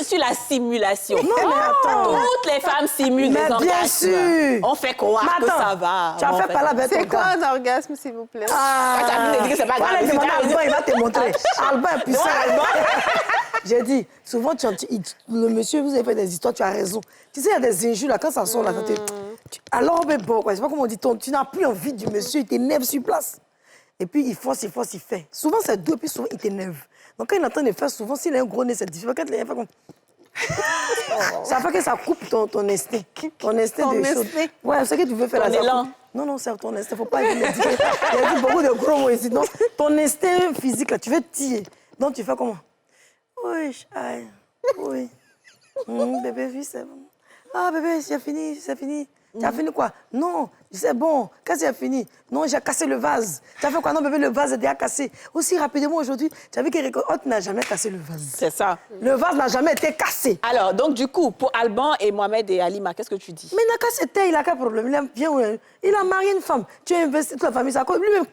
[SPEAKER 1] Sur la simulation.
[SPEAKER 4] Non, mais attends.
[SPEAKER 1] Toutes les femmes simulent
[SPEAKER 4] Mais
[SPEAKER 1] des
[SPEAKER 4] bien
[SPEAKER 1] orgasmes.
[SPEAKER 4] sûr.
[SPEAKER 1] On fait croire
[SPEAKER 4] Mais
[SPEAKER 1] que
[SPEAKER 4] attends,
[SPEAKER 1] ça va.
[SPEAKER 4] Tu as
[SPEAKER 1] Bon,
[SPEAKER 4] fait palabre avec
[SPEAKER 5] C'est
[SPEAKER 4] ton
[SPEAKER 5] quoi
[SPEAKER 4] gars.
[SPEAKER 5] un orgasme, s'il vous plaît?
[SPEAKER 4] Ah,
[SPEAKER 1] tu as dit que c'est pas grave.
[SPEAKER 4] Allez, demande à Alban, il va te montrer. Alban est puissant.
[SPEAKER 1] Alban.
[SPEAKER 4] J'ai dit, souvent, le monsieur, vous avez fait des histoires, tu as raison. Tu sais, il y a des injures, là, quand ça sort, là, alors, mais bon, quoi, c'est pas comme on dit, tu n'as plus envie du monsieur, il t'énerve sur place. Et puis, il force, il fait. Souvent, c'est deux, puis souvent, il t'énerve. Donc, quand il est en train de faire, souvent, s'il a un gros nez, c'est difficile. Quand il fait comme... Ça fait que ça coupe ton instinct. Ton instinct de chose. Ouais, c'est ce que tu veux faire
[SPEAKER 1] Ton
[SPEAKER 4] là.
[SPEAKER 1] élan.
[SPEAKER 4] Non, c'est ton instinct. Faut pas dire. Il y a dit beaucoup de gros mots ici. Non, ton instinct physique, là, tu veux tirer. Donc, tu fais comment? Oui, aïe. Oui. Bébé, oui, c'est bon. Ah, bébé, c'est fini, c'est fini. Tu as fini quoi? Non, c'est bon. Qu'est-ce que tu as fini? Non, j'ai cassé le vase. Tu as fait quoi? Non, bébé, le vase est déjà cassé. Aussi rapidement aujourd'hui, tu as vu que Hot n'a jamais cassé le vase.
[SPEAKER 1] C'est ça.
[SPEAKER 4] Le vase n'a jamais été cassé.
[SPEAKER 1] Alors, donc, du coup, pour Alban et Mohamed et Halima, qu'est-ce que tu dis?
[SPEAKER 4] Mais il n'a qu'à se taire, il a quel problème? Il a marié une femme. Tu as investi toute la famille. Lui-même,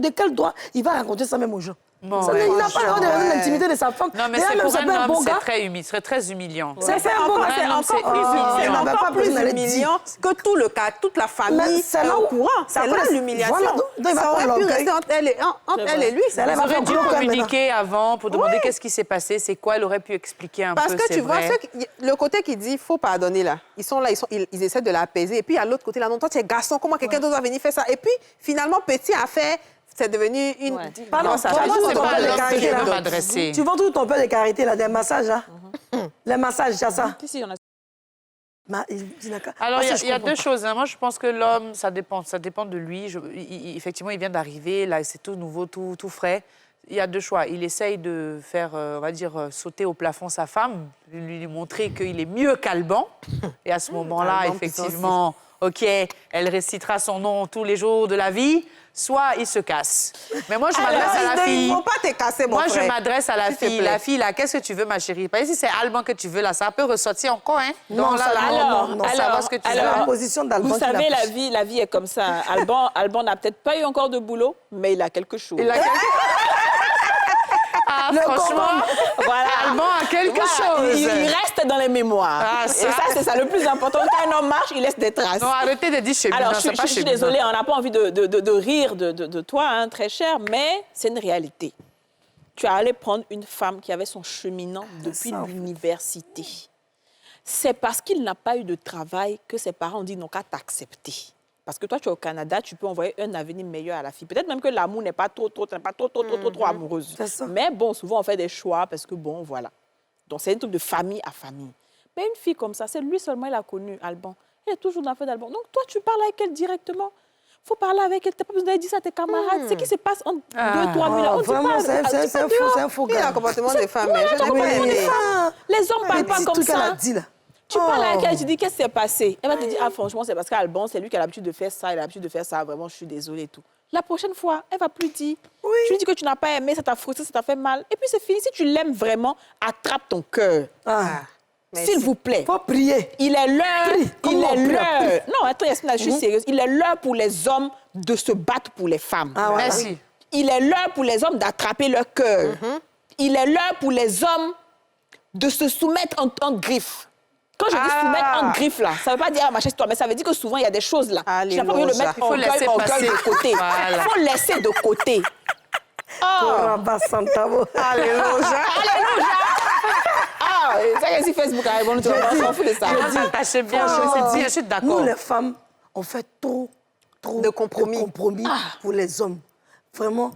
[SPEAKER 4] de quel droit il va raconter ça même aux gens?
[SPEAKER 6] Bon,
[SPEAKER 4] Ça,
[SPEAKER 6] ouais.
[SPEAKER 4] il n'a pas le droit de raconter l'intimité de sa femme.
[SPEAKER 6] Non, mais
[SPEAKER 4] Déjà,
[SPEAKER 6] c'est
[SPEAKER 4] même
[SPEAKER 6] pour
[SPEAKER 4] ça peut être
[SPEAKER 6] un homme,
[SPEAKER 4] bon
[SPEAKER 6] c'est
[SPEAKER 4] gars.
[SPEAKER 6] très humide, c'est très humiliant.
[SPEAKER 4] C'est fait un bon gars.
[SPEAKER 6] un homme, c'est
[SPEAKER 4] humiliant.
[SPEAKER 5] C'est encore plus
[SPEAKER 4] besoin d'aller
[SPEAKER 5] humiliant que tout le cas, toute la
[SPEAKER 4] Mais
[SPEAKER 5] famille
[SPEAKER 4] c'est
[SPEAKER 5] est
[SPEAKER 4] là
[SPEAKER 5] au
[SPEAKER 4] où-
[SPEAKER 5] courant.
[SPEAKER 4] ça
[SPEAKER 5] C'est là
[SPEAKER 4] peut-
[SPEAKER 5] l'humiliation.
[SPEAKER 4] voilà, donc il va
[SPEAKER 5] Ça
[SPEAKER 4] prendre
[SPEAKER 5] aurait pu
[SPEAKER 4] l'orgueil.
[SPEAKER 5] rester entre elle et lui.
[SPEAKER 4] C'est là,
[SPEAKER 6] Ils
[SPEAKER 4] il va
[SPEAKER 6] auraient
[SPEAKER 4] faire
[SPEAKER 6] dû
[SPEAKER 4] gros comme
[SPEAKER 6] communiquer avant pour demander qu'est-ce qui s'est passé, c'est quoi, elle aurait pu expliquer un
[SPEAKER 5] Parce
[SPEAKER 6] peu,
[SPEAKER 5] que
[SPEAKER 6] c'est
[SPEAKER 5] tu vois,
[SPEAKER 6] vrai.
[SPEAKER 5] le côté qui dit faut pardonner là, ils sont là, ils essaient de l'apaiser. Et puis à l'autre côté là, non, toi tu es garçon, comment quelqu'un d'autre va venir faire ça? Et puis finalement, petit a fait, c'est devenu une.
[SPEAKER 1] Ouais.
[SPEAKER 4] Pardon,
[SPEAKER 5] ça
[SPEAKER 4] tu
[SPEAKER 5] fait
[SPEAKER 4] vends
[SPEAKER 5] juste
[SPEAKER 4] tout ton
[SPEAKER 6] pas
[SPEAKER 4] père de
[SPEAKER 6] l'homme que je
[SPEAKER 4] carité,
[SPEAKER 6] veux
[SPEAKER 4] là.
[SPEAKER 6] m'adresser.
[SPEAKER 4] Tu vends tout ton père de carité, là, des massages, là. Les massages, tu as ça.
[SPEAKER 1] Si, on a...
[SPEAKER 6] Alors, il y a deux choses. Hein. Moi, je pense que l'homme, ça dépend de lui. Effectivement, il vient d'arriver, là, c'est tout nouveau, tout frais. Il y a deux choix. Il essaye de faire, on va dire, sauter au plafond sa femme, lui montrer qu'il est mieux qu'Alban. Et à ce moment-là,
[SPEAKER 5] Alban,
[SPEAKER 6] effectivement, OK, elle récitera son nom tous les jours de la vie, soit il se casse. Mais moi, je m'adresse à la fille.
[SPEAKER 5] Il ne faut pas te casser, mon
[SPEAKER 6] Moi,
[SPEAKER 5] frère.
[SPEAKER 6] je m'adresse à la
[SPEAKER 5] S'il te
[SPEAKER 6] fille.
[SPEAKER 5] plaît.
[SPEAKER 6] La fille, là, qu'est-ce que tu veux, ma chérie? Pas si c'est Alban que tu veux, là, ça peut ressortir encore, hein?
[SPEAKER 4] Non,
[SPEAKER 6] là,
[SPEAKER 4] ça,
[SPEAKER 6] là,
[SPEAKER 4] alors, non,
[SPEAKER 6] savoir ce que tu
[SPEAKER 4] C'est
[SPEAKER 6] veux.
[SPEAKER 4] la position d'Alban
[SPEAKER 1] Vous
[SPEAKER 4] qui
[SPEAKER 1] savez,
[SPEAKER 4] l'a
[SPEAKER 1] la vie est comme ça. Alban n'a peut-être pas eu encore de boulot, mais il a quelque chose.
[SPEAKER 6] Ah, franchement,
[SPEAKER 1] Voilà.
[SPEAKER 6] Alban a quelque
[SPEAKER 1] Voilà,
[SPEAKER 6] chose.
[SPEAKER 1] il reste dans les mémoires.
[SPEAKER 6] Ah,
[SPEAKER 1] Et
[SPEAKER 6] ça.
[SPEAKER 1] ça, c'est ça le plus important. Quand un homme marche, il laisse des traces.
[SPEAKER 6] Non, arrêtez de dire cheminant,
[SPEAKER 1] Alors,
[SPEAKER 6] c'est pas
[SPEAKER 1] je suis
[SPEAKER 6] cheminant.
[SPEAKER 1] désolée, on n'a pas envie de rire de toi, hein, très cher, mais c'est une réalité. Tu es allé prendre une femme qui avait son cheminant depuis
[SPEAKER 4] ça, en fait.
[SPEAKER 1] l'université. C'est parce qu'il n'a pas eu de travail que ses parents ont dit non qu'à t'accepter. Parce que toi, tu es au Canada, tu peux envoyer un avenir meilleur à la fille. Peut-être même que l'amour n'est pas trop amoureuse.
[SPEAKER 4] C'est ça.
[SPEAKER 1] Mais bon, souvent, on fait des choix parce que, bon, voilà. Donc, c'est un truc de famille à famille. Mais une fille comme ça, c'est lui seulement, il a connu Alban. Elle est toujours dans l'affaire d'Alban. Donc, toi, tu parles avec elle directement. Il faut parler avec elle. Tu n'as pas besoin d'aller dire ça à tes camarades. C'est ce qui se passe en 2-3 minutes. On dit
[SPEAKER 4] Vraiment,
[SPEAKER 1] pas,
[SPEAKER 4] c'est un faux
[SPEAKER 5] Il a
[SPEAKER 4] gars.
[SPEAKER 5] un comportement de femme. mais je
[SPEAKER 1] le
[SPEAKER 5] n'ai pas
[SPEAKER 1] comportement des
[SPEAKER 5] aimé.
[SPEAKER 1] femmes. Les hommes ne parlent pas
[SPEAKER 4] Petit
[SPEAKER 1] comme
[SPEAKER 4] truc qu'elle a
[SPEAKER 1] ça.
[SPEAKER 4] dit, là.
[SPEAKER 1] Tu parles avec elle, tu dis qu'est-ce qui s'est passé. Elle va te dire, ah franchement, c'est parce qu'Alban, c'est lui qui a l'habitude de faire ça, il a l'habitude de faire ça, vraiment, je suis désolée et tout. La prochaine fois, elle va plus dire. Tu lui dis que tu n'as pas aimé, ça t'a frustré, ça t'a fait mal. Et puis c'est fini. Si tu l'aimes vraiment, attrape ton cœur. S'il vous plaît.
[SPEAKER 4] Faut prier.
[SPEAKER 1] Il est l'heure.
[SPEAKER 4] Prie.
[SPEAKER 1] Il
[SPEAKER 4] Comment
[SPEAKER 1] est
[SPEAKER 4] on prie?
[SPEAKER 1] l'heure. Non, attends, Yasmina, je suis sérieuse. Il est l'heure pour les hommes de se battre pour les femmes.
[SPEAKER 4] Ah, ouais.
[SPEAKER 6] Merci.
[SPEAKER 1] Il est l'heure pour les hommes d'attraper leur cœur. Il est l'heure pour les hommes de se soumettre en griffe. Quand je dis soumettre en griffe, là, ça ne veut pas dire ah, machin, toi, mais ça veut dire que souvent, il y a des choses là.
[SPEAKER 5] Alléluia.
[SPEAKER 1] Je n'ai pas envie de le mettre
[SPEAKER 6] Il faut laisser
[SPEAKER 1] orgueil
[SPEAKER 6] passer.
[SPEAKER 1] de côté.
[SPEAKER 6] Voilà.
[SPEAKER 1] Il faut laisser de côté. Oh!
[SPEAKER 4] Rabba Santavo.
[SPEAKER 1] Alléluia! Ah, ça, c'est Facebook, on s'en fout de ça.
[SPEAKER 6] Attachez bien, je suis
[SPEAKER 4] Nous,
[SPEAKER 6] d'accord.
[SPEAKER 4] les femmes, on fait trop
[SPEAKER 5] De compromis.
[SPEAKER 4] pour les hommes. Vraiment,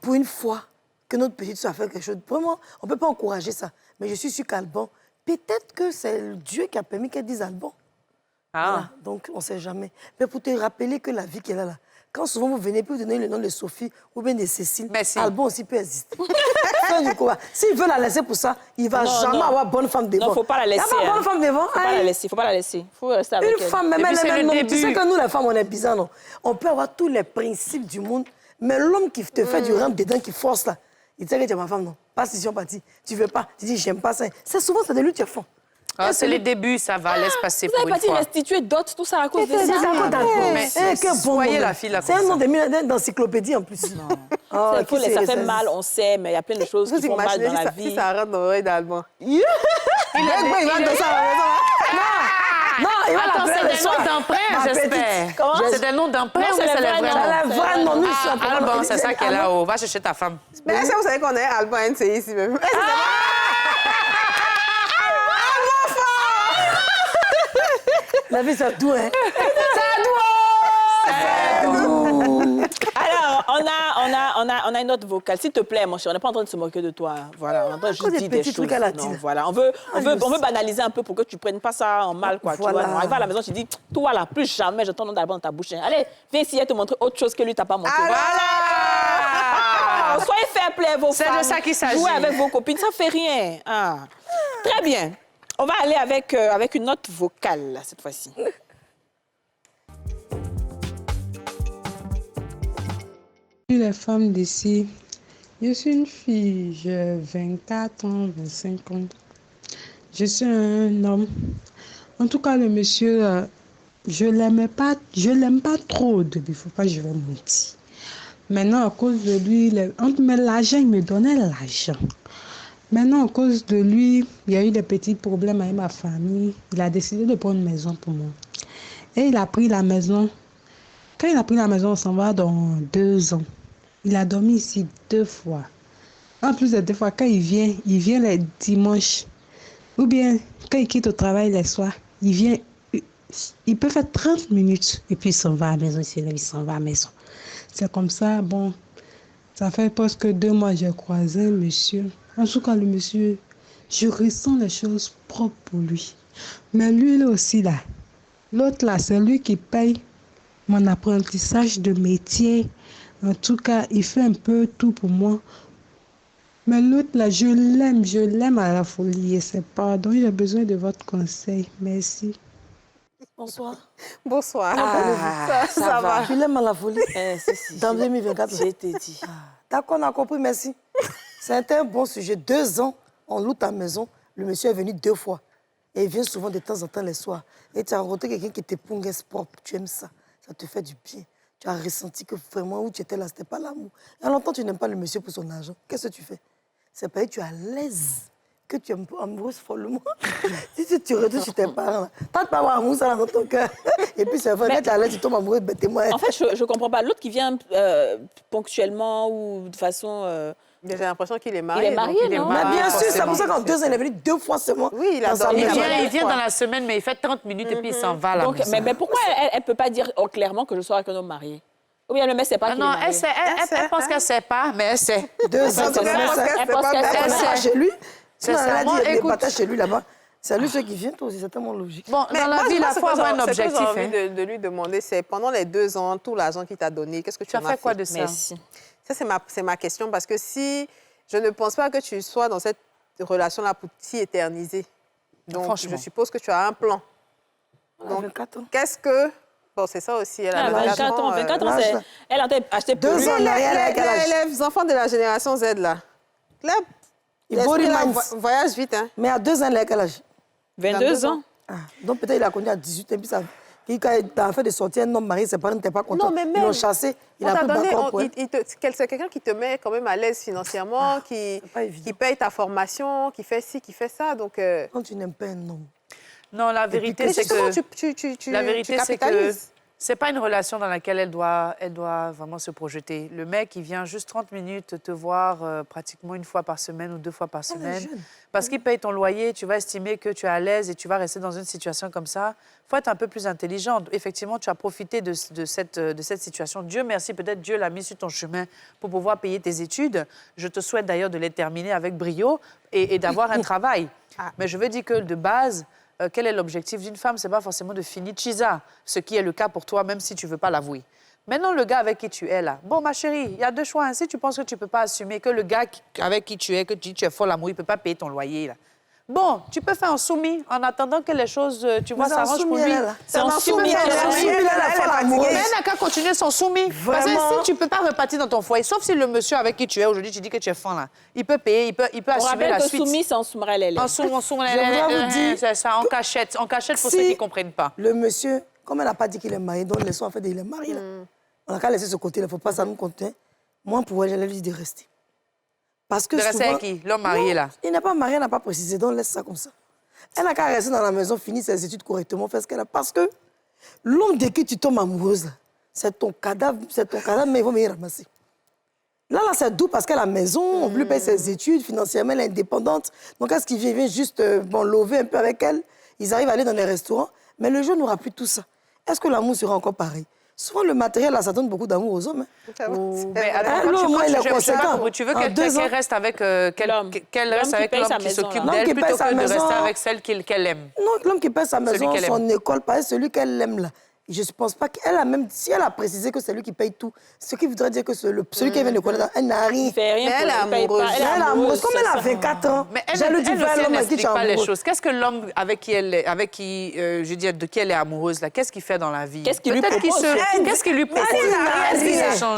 [SPEAKER 4] pour une fois que notre petite soeur a fait quelque chose, vraiment, on ne peut pas encourager ça. Mais je suis sûre qu'Alban, peut-être que c'est Dieu qui a permis qu'elle dise Alban.
[SPEAKER 6] Ah.
[SPEAKER 4] Voilà. Donc, on ne sait jamais. Mais pour te rappeler que la vie qu'elle a là, quand souvent vous venez, puis vous donnez le nom de Sophie ou bien de Cécile,
[SPEAKER 6] Merci.
[SPEAKER 4] Alban aussi peut exister. S'il veut la laisser pour ça, il ne va jamais avoir bonne femme devant.
[SPEAKER 1] Non, il ne faut pas la laisser.
[SPEAKER 4] Il n'y a pas bonne femme devant.
[SPEAKER 1] Il ne faut pas la laisser. Il faut rester avec
[SPEAKER 4] Une
[SPEAKER 1] elle.
[SPEAKER 4] femme, même
[SPEAKER 6] puis, c'est
[SPEAKER 4] elle,
[SPEAKER 6] le
[SPEAKER 4] tu
[SPEAKER 6] début.
[SPEAKER 4] sais que nous, les femmes, on est bizarres, non? On peut avoir tous les principes du monde, mais l'homme qui te fait du rentre dedans, qui force là, il dit que tu es ma femme, non. Pas si on partit. Tu veux pas. Tu dis, j'aime pas ça. C'est souvent, c'est de lui qui est fond.
[SPEAKER 6] Ah, c'est les débuts, ça va, laisse passer
[SPEAKER 1] Vous
[SPEAKER 6] pour
[SPEAKER 1] avez
[SPEAKER 6] une
[SPEAKER 1] pas dit
[SPEAKER 6] fois.
[SPEAKER 1] restituer d'autres, tout ça à cause de
[SPEAKER 4] C'est
[SPEAKER 1] ça.
[SPEAKER 6] Mais soyez la fille là
[SPEAKER 4] C'est
[SPEAKER 6] comme
[SPEAKER 4] un
[SPEAKER 6] ça.
[SPEAKER 4] nom d'encyclopédie en plus. Oh,
[SPEAKER 1] Ça, fait mal, on sait, mais il y a plein de choses
[SPEAKER 5] Vous
[SPEAKER 1] qui font mal
[SPEAKER 5] imaginez
[SPEAKER 1] dans la
[SPEAKER 5] si
[SPEAKER 1] vie.
[SPEAKER 5] ça rentre dans l'oreille d'Allemand.
[SPEAKER 4] Il va danser à la maison. Non, il va
[SPEAKER 6] Attends,
[SPEAKER 4] l'appeler
[SPEAKER 6] c'est
[SPEAKER 4] le
[SPEAKER 6] des
[SPEAKER 4] soir.
[SPEAKER 6] noms d'emprunt,
[SPEAKER 4] Ma
[SPEAKER 6] j'espère.
[SPEAKER 1] Comment?
[SPEAKER 6] C'est des noms d'emprunt
[SPEAKER 1] Non,
[SPEAKER 6] ou
[SPEAKER 1] c'est
[SPEAKER 6] c'est
[SPEAKER 1] les
[SPEAKER 6] les
[SPEAKER 1] vrais
[SPEAKER 6] vrais
[SPEAKER 1] noms.
[SPEAKER 6] noms?
[SPEAKER 4] Elle est vraie, non, nous, ici,
[SPEAKER 6] Ah, Alban, c'est ça qu'elle est là-haut. Va chercher ta femme.
[SPEAKER 5] Mais est-ce que vous savez qu'on est Allemand NCI ici même?
[SPEAKER 4] La vie, c'est tout, hein.
[SPEAKER 1] Alors, on a une note vocale. S'il te plaît, mon cher, on n'est pas en train de se moquer de toi. Voilà, on est en train de juste
[SPEAKER 4] des
[SPEAKER 1] dire des
[SPEAKER 4] petits
[SPEAKER 1] choses.
[SPEAKER 4] trucs à la
[SPEAKER 1] Non,
[SPEAKER 4] tine.
[SPEAKER 1] voilà, on veut banaliser un peu pour que tu prennes pas ça en mal, quoi.
[SPEAKER 4] Voilà.
[SPEAKER 1] Tu vois, on arrive à la maison, tu dis, toi là, plus jamais je t'entends d'abord dans ta bouche. Allez, viens ici, elle te montrer autre chose que lui t'a pas montré.
[SPEAKER 6] Voilà!
[SPEAKER 1] Soyez fair play, vos
[SPEAKER 6] C'est
[SPEAKER 1] femmes.
[SPEAKER 6] de ça qu'il s'agit.
[SPEAKER 1] Jouez avec vos copines, ça fait rien. Ah. Très bien. On va aller avec une note vocale, là, cette fois-ci.
[SPEAKER 7] Les femmes d'ici, je suis une fille, j'ai 24 ans, 25 ans. Je suis un homme. En tout cas, le monsieur, je l'aime pas trop au début, faut pas que je vais mentir. Maintenant, à cause de lui, mais l'argent, il me donnait l'argent. Maintenant, à cause de lui, il y a eu des petits problèmes avec ma famille. Il a décidé de prendre une maison pour moi. Et il a pris la maison. Quand il a pris la maison, on s'en va dans 2 ans. Il a dormi ici 2 fois. En plus de 2 fois, quand il vient les dimanches. Ou bien, quand il quitte au travail les soirs, il vient, il peut faire 30 minutes. Et puis, il s'en va à la maison, il s'en va à la maison. C'est comme ça, bon, ça fait presque 2 mois que j'ai croisé un monsieur. En tout cas, le monsieur, je ressens les choses propres pour lui. Mais lui là aussi, là, l'autre là, c'est lui qui paye mon apprentissage de métier. En tout cas, il fait un peu tout pour moi. Mais l'autre là, je l'aime à la folie. Et c'est pardon, j'ai besoin de votre conseil. Merci.
[SPEAKER 4] Bonsoir.
[SPEAKER 5] Bonsoir.
[SPEAKER 1] Ça va.
[SPEAKER 4] Tu l'aimes à la folie.
[SPEAKER 1] Si.
[SPEAKER 4] Dans 2024.
[SPEAKER 1] J'ai été dit.
[SPEAKER 4] D'accord, on a compris, merci. C'était un bon sujet. 2 ans, on loue ta maison. Le monsieur est venu 2 fois. Et il vient souvent de temps en temps les soirs. Et tu as rencontré quelqu'un qui te pungaise propre. Tu aimes ça. Ça te fait du bien. Tu as ressenti que vraiment où tu étais là, ce n'était pas l'amour. Et en longtemps, tu n'aimes pas le monsieur pour son argent. Qu'est-ce que tu fais? C'est parce que tu es à l'aise, que tu es amoureuse follement. Si tu retournes chez tes parents, là, tant pas avoir amour, ça dans ton cœur. Et puis c'est vrai, quand tu es à l'aise, tu tombes amoureuse, bêtement.
[SPEAKER 1] En fait, je ne comprends pas. L'autre qui vient ponctuellement ou de façon...
[SPEAKER 5] J'ai l'impression qu'il est marié.
[SPEAKER 1] Il est marié,
[SPEAKER 5] donc
[SPEAKER 1] non?
[SPEAKER 4] Mais bien sûr, c'est
[SPEAKER 5] forcément.
[SPEAKER 4] pour ça qu'en 2 ans, il est venu 2 fois seulement.
[SPEAKER 5] Oui, il a
[SPEAKER 4] dans sa
[SPEAKER 5] dormi
[SPEAKER 4] maison.
[SPEAKER 5] là-bas.
[SPEAKER 6] Il vient dans la semaine, mais il fait 30 minutes et puis il s'en va à la
[SPEAKER 1] Donc,
[SPEAKER 6] maison.
[SPEAKER 1] mais pourquoi elle ne peut pas dire clairement que je sois avec un homme marié? Ou bien le mec ne sait pas
[SPEAKER 6] Ah
[SPEAKER 1] qu'il est
[SPEAKER 6] non,
[SPEAKER 1] marié?
[SPEAKER 6] elle pense qu'elle ne sait pas, mais elle sait.
[SPEAKER 4] 2 ans,
[SPEAKER 5] Elle pense
[SPEAKER 4] c'est
[SPEAKER 1] Elle pense qu'elle
[SPEAKER 4] Elle
[SPEAKER 1] sait.
[SPEAKER 4] pas chez lui.
[SPEAKER 6] C'est
[SPEAKER 4] Sinon,
[SPEAKER 6] ça.
[SPEAKER 4] elle a
[SPEAKER 6] Moi,
[SPEAKER 4] dit, elle
[SPEAKER 6] écoute.
[SPEAKER 4] partage chez lui là-bas. C'est lui ceux qui viennent, toi aussi, c'est tellement logique.
[SPEAKER 6] Bon, dans la vie, il faut avoir un objectif.
[SPEAKER 5] Ce que j'ai
[SPEAKER 6] hein.
[SPEAKER 5] envie de lui demander, c'est pendant les 2 ans, tout l'argent qu'il t'a donné, qu'est-ce que tu
[SPEAKER 6] Tu as
[SPEAKER 5] en as
[SPEAKER 6] fait quoi de ça?
[SPEAKER 1] Merci.
[SPEAKER 5] Ça, c'est ma question, parce que si... Je ne pense pas que tu sois dans cette relation-là pour t'y éterniser. Donc,
[SPEAKER 6] Franchement.
[SPEAKER 5] je suppose que tu as un plan. Donc,
[SPEAKER 4] 24 ans.
[SPEAKER 5] qu'est-ce que... Bon, c'est ça aussi. Elle a
[SPEAKER 1] Ah, 24 ans, 24 ans,
[SPEAKER 4] là,
[SPEAKER 1] c'est...
[SPEAKER 4] ça-
[SPEAKER 1] Elle a acheté pour
[SPEAKER 4] 2
[SPEAKER 1] lui.
[SPEAKER 4] ans en arrière, elle a quel âge?
[SPEAKER 5] Les enfants de la génération Z, là.
[SPEAKER 4] Il body minds.
[SPEAKER 5] Voyage vite, hein.
[SPEAKER 4] Mais à 2 ans, elle a quel âge?
[SPEAKER 1] 22 ans.
[SPEAKER 4] Ah, donc peut-être il a connu à 18 ans, puis ça... Quand il t'a fait de sortir un homme marié, ses parents n'étaient pas contents.
[SPEAKER 5] Non, mais
[SPEAKER 4] Ils
[SPEAKER 5] même,
[SPEAKER 4] l'ont chassé, il
[SPEAKER 5] On
[SPEAKER 4] a
[SPEAKER 5] t'a
[SPEAKER 4] pris
[SPEAKER 5] donné,
[SPEAKER 4] backup pour elle.
[SPEAKER 5] c'est quelqu'un qui te met quand même à l'aise financièrement,
[SPEAKER 4] pas évident.
[SPEAKER 5] qui paye ta formation, qui fait ci, qui fait ça. Donc,
[SPEAKER 4] Quand tu n'aimes pas un homme,
[SPEAKER 6] Non, la vérité,
[SPEAKER 5] mais
[SPEAKER 6] c'est
[SPEAKER 5] justement,
[SPEAKER 6] que... La vérité, c'est que
[SPEAKER 5] capitalises.
[SPEAKER 6] c'est pas une relation dans laquelle elle doit vraiment se projeter. Le mec, il vient juste 30 minutes te voir pratiquement 1 fois par semaine ou 2 fois par semaine.
[SPEAKER 4] jeune.
[SPEAKER 6] Parce qu'il paye ton loyer, tu vas estimer que tu es à l'aise et tu vas rester dans une situation comme ça. Il faut être un peu plus intelligent. Effectivement, tu as profité de cette situation. Dieu merci, peut-être Dieu l'a mis sur ton chemin pour pouvoir payer tes études. Je te souhaite d'ailleurs de les terminer avec brio et d'avoir un travail. Mais je veux dire que de base, quel est l'objectif d'une femme? Ce n'est pas forcément de finir chisa, ce qui est le cas pour toi, même si tu ne veux pas l'avouer. Maintenant, le gars avec qui tu es là, bon, ma chérie, il y a deux choix. Hein. Si tu penses que tu ne peux pas assumer que le gars avec qui tu es, que tu dis que tu es folle amour, il ne peut pas payer ton loyer, là. Bon, tu peux faire un soumis en attendant que les choses, tu vois, s'arrangent pour lui.
[SPEAKER 1] C'est un soumis.
[SPEAKER 6] Mais elle n'a qu'à continuer son soumis. Parce que si tu ne peux pas repartir dans ton foyer, sauf si le monsieur avec qui tu es aujourd'hui, tu dis que tu es fan, là, il peut payer, il peut assumer la suite.
[SPEAKER 1] On rappelle que soumis, c'est en soumrelele.
[SPEAKER 6] En soumrelele, c'est ça, en cachette pour ceux qui ne comprennent pas.
[SPEAKER 4] Le monsieur, comme elle n'a pas dit qu'il est marié, donc laissons en fait, il est marié. Là. On n'a qu'à laisser ce côté-là, il ne faut pas ça nous compter. Moi, pour elle, j'allais lui dire de rester. Parce que
[SPEAKER 6] de rester avec qui? L'homme marié, là?
[SPEAKER 4] Il n'est pas marié, elle n'a pas précisé, donc laisse ça comme ça. Elle n'a qu'à rester dans la maison, finir ses études correctement, faire ce qu'elle a. Parce que l'homme de qui tu tombes amoureuse, c'est ton cadavre, mais il faut me ramasser. Là, c'est doux parce qu'elle a la maison, on lui paye ses études, financièrement, elle est indépendante. Donc, est-ce qu'il vient juste lover un peu avec elle? Ils arrivent à aller dans les restaurants, mais le jour n'aura plus tout ça. Est-ce que l'amour sera encore pareil? Souvent, le matériel, là, ça donne beaucoup d'amour aux hommes. Hein.
[SPEAKER 6] Mais attends, tu veux qu'elle reste avec l'homme qui s'occupe d'elle plutôt que de rester avec celle qu'elle aime?
[SPEAKER 4] Non, l'homme qui paye sa maison, son école, pas celui qu'elle aime, là. Je ne pense pas qu'elle a même... Si elle a précisé que c'est lui qui paye tout, ce qui voudrait dire que celui qui vient de connaître, elle n'a rien.
[SPEAKER 5] Elle est amoureuse.
[SPEAKER 4] Elle est amoureuse. Comme elle a 24 ans,
[SPEAKER 6] mais elle aussi n'explique pas les choses. Qu'est-ce que l'homme avec qui je veux dire, de qui elle est amoureuse, là, qu'est-ce qu'il fait dans la vie?
[SPEAKER 1] Qu'est-ce qu'il lui propose?
[SPEAKER 6] Qu'est-ce qu'il lui propose?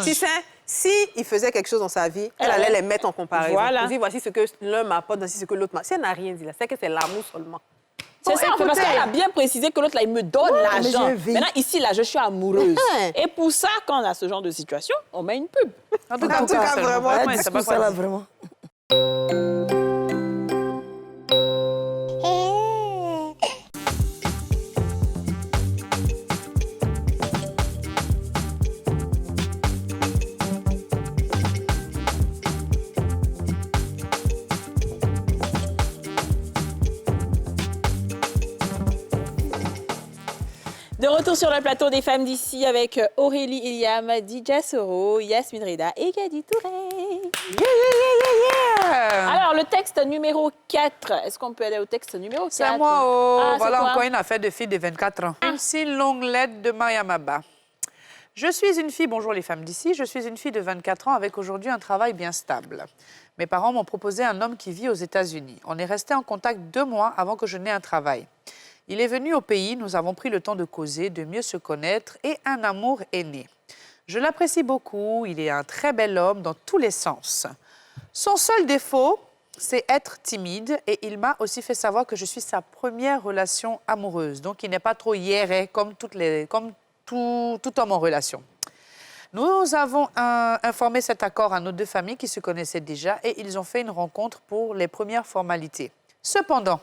[SPEAKER 5] Tu sais, s'il faisait quelque chose dans sa vie, elle allait les mettre en comparaison.
[SPEAKER 1] Voilà.
[SPEAKER 5] Pour dire, voici ce que l'un m'apporte, voici ce que l'autre m'apporte. Si elle n'a rien dit, là, c'est que c'est l'amour seulement.
[SPEAKER 1] C'est ça, parce qu'elle a bien précisé que l'autre, là, il me donne l'argent. Maintenant, ici, là, je suis amoureuse. Et pour ça, quand on a ce genre de situation, on met une pub.
[SPEAKER 6] En tout cas,
[SPEAKER 4] vraiment. Elle dit ça, là, vraiment.
[SPEAKER 1] De retour sur le plateau des femmes d'ici avec Aurélie Iliam, Dija Soro, Yasmine Reda et Gadi Touré. Alors, le texte numéro 4. Est-ce qu'on peut aller au texte numéro 4?
[SPEAKER 6] C'est à moi. Voilà encore une affaire de fille de 24 ans. Une si longue lettre de Mariamaba. Je suis une fille, bonjour les femmes d'ici, je suis une fille de 24 ans avec aujourd'hui un travail bien stable. Mes parents m'ont proposé un homme qui vit aux États-Unis. On est resté en contact 2 mois avant que je n'aie un travail. Il est venu au pays, nous avons pris le temps de causer, de mieux se connaître et un amour est né. Je l'apprécie beaucoup, il est un très bel homme dans tous les sens. Son seul défaut, c'est être timide et il m'a aussi fait savoir que je suis sa première relation amoureuse. Donc, il n'est pas trop hiéré comme tout homme en relation. Nous avons informé cet accord à nos 2 familles qui se connaissaient déjà et ils ont fait une rencontre pour les premières formalités. Cependant...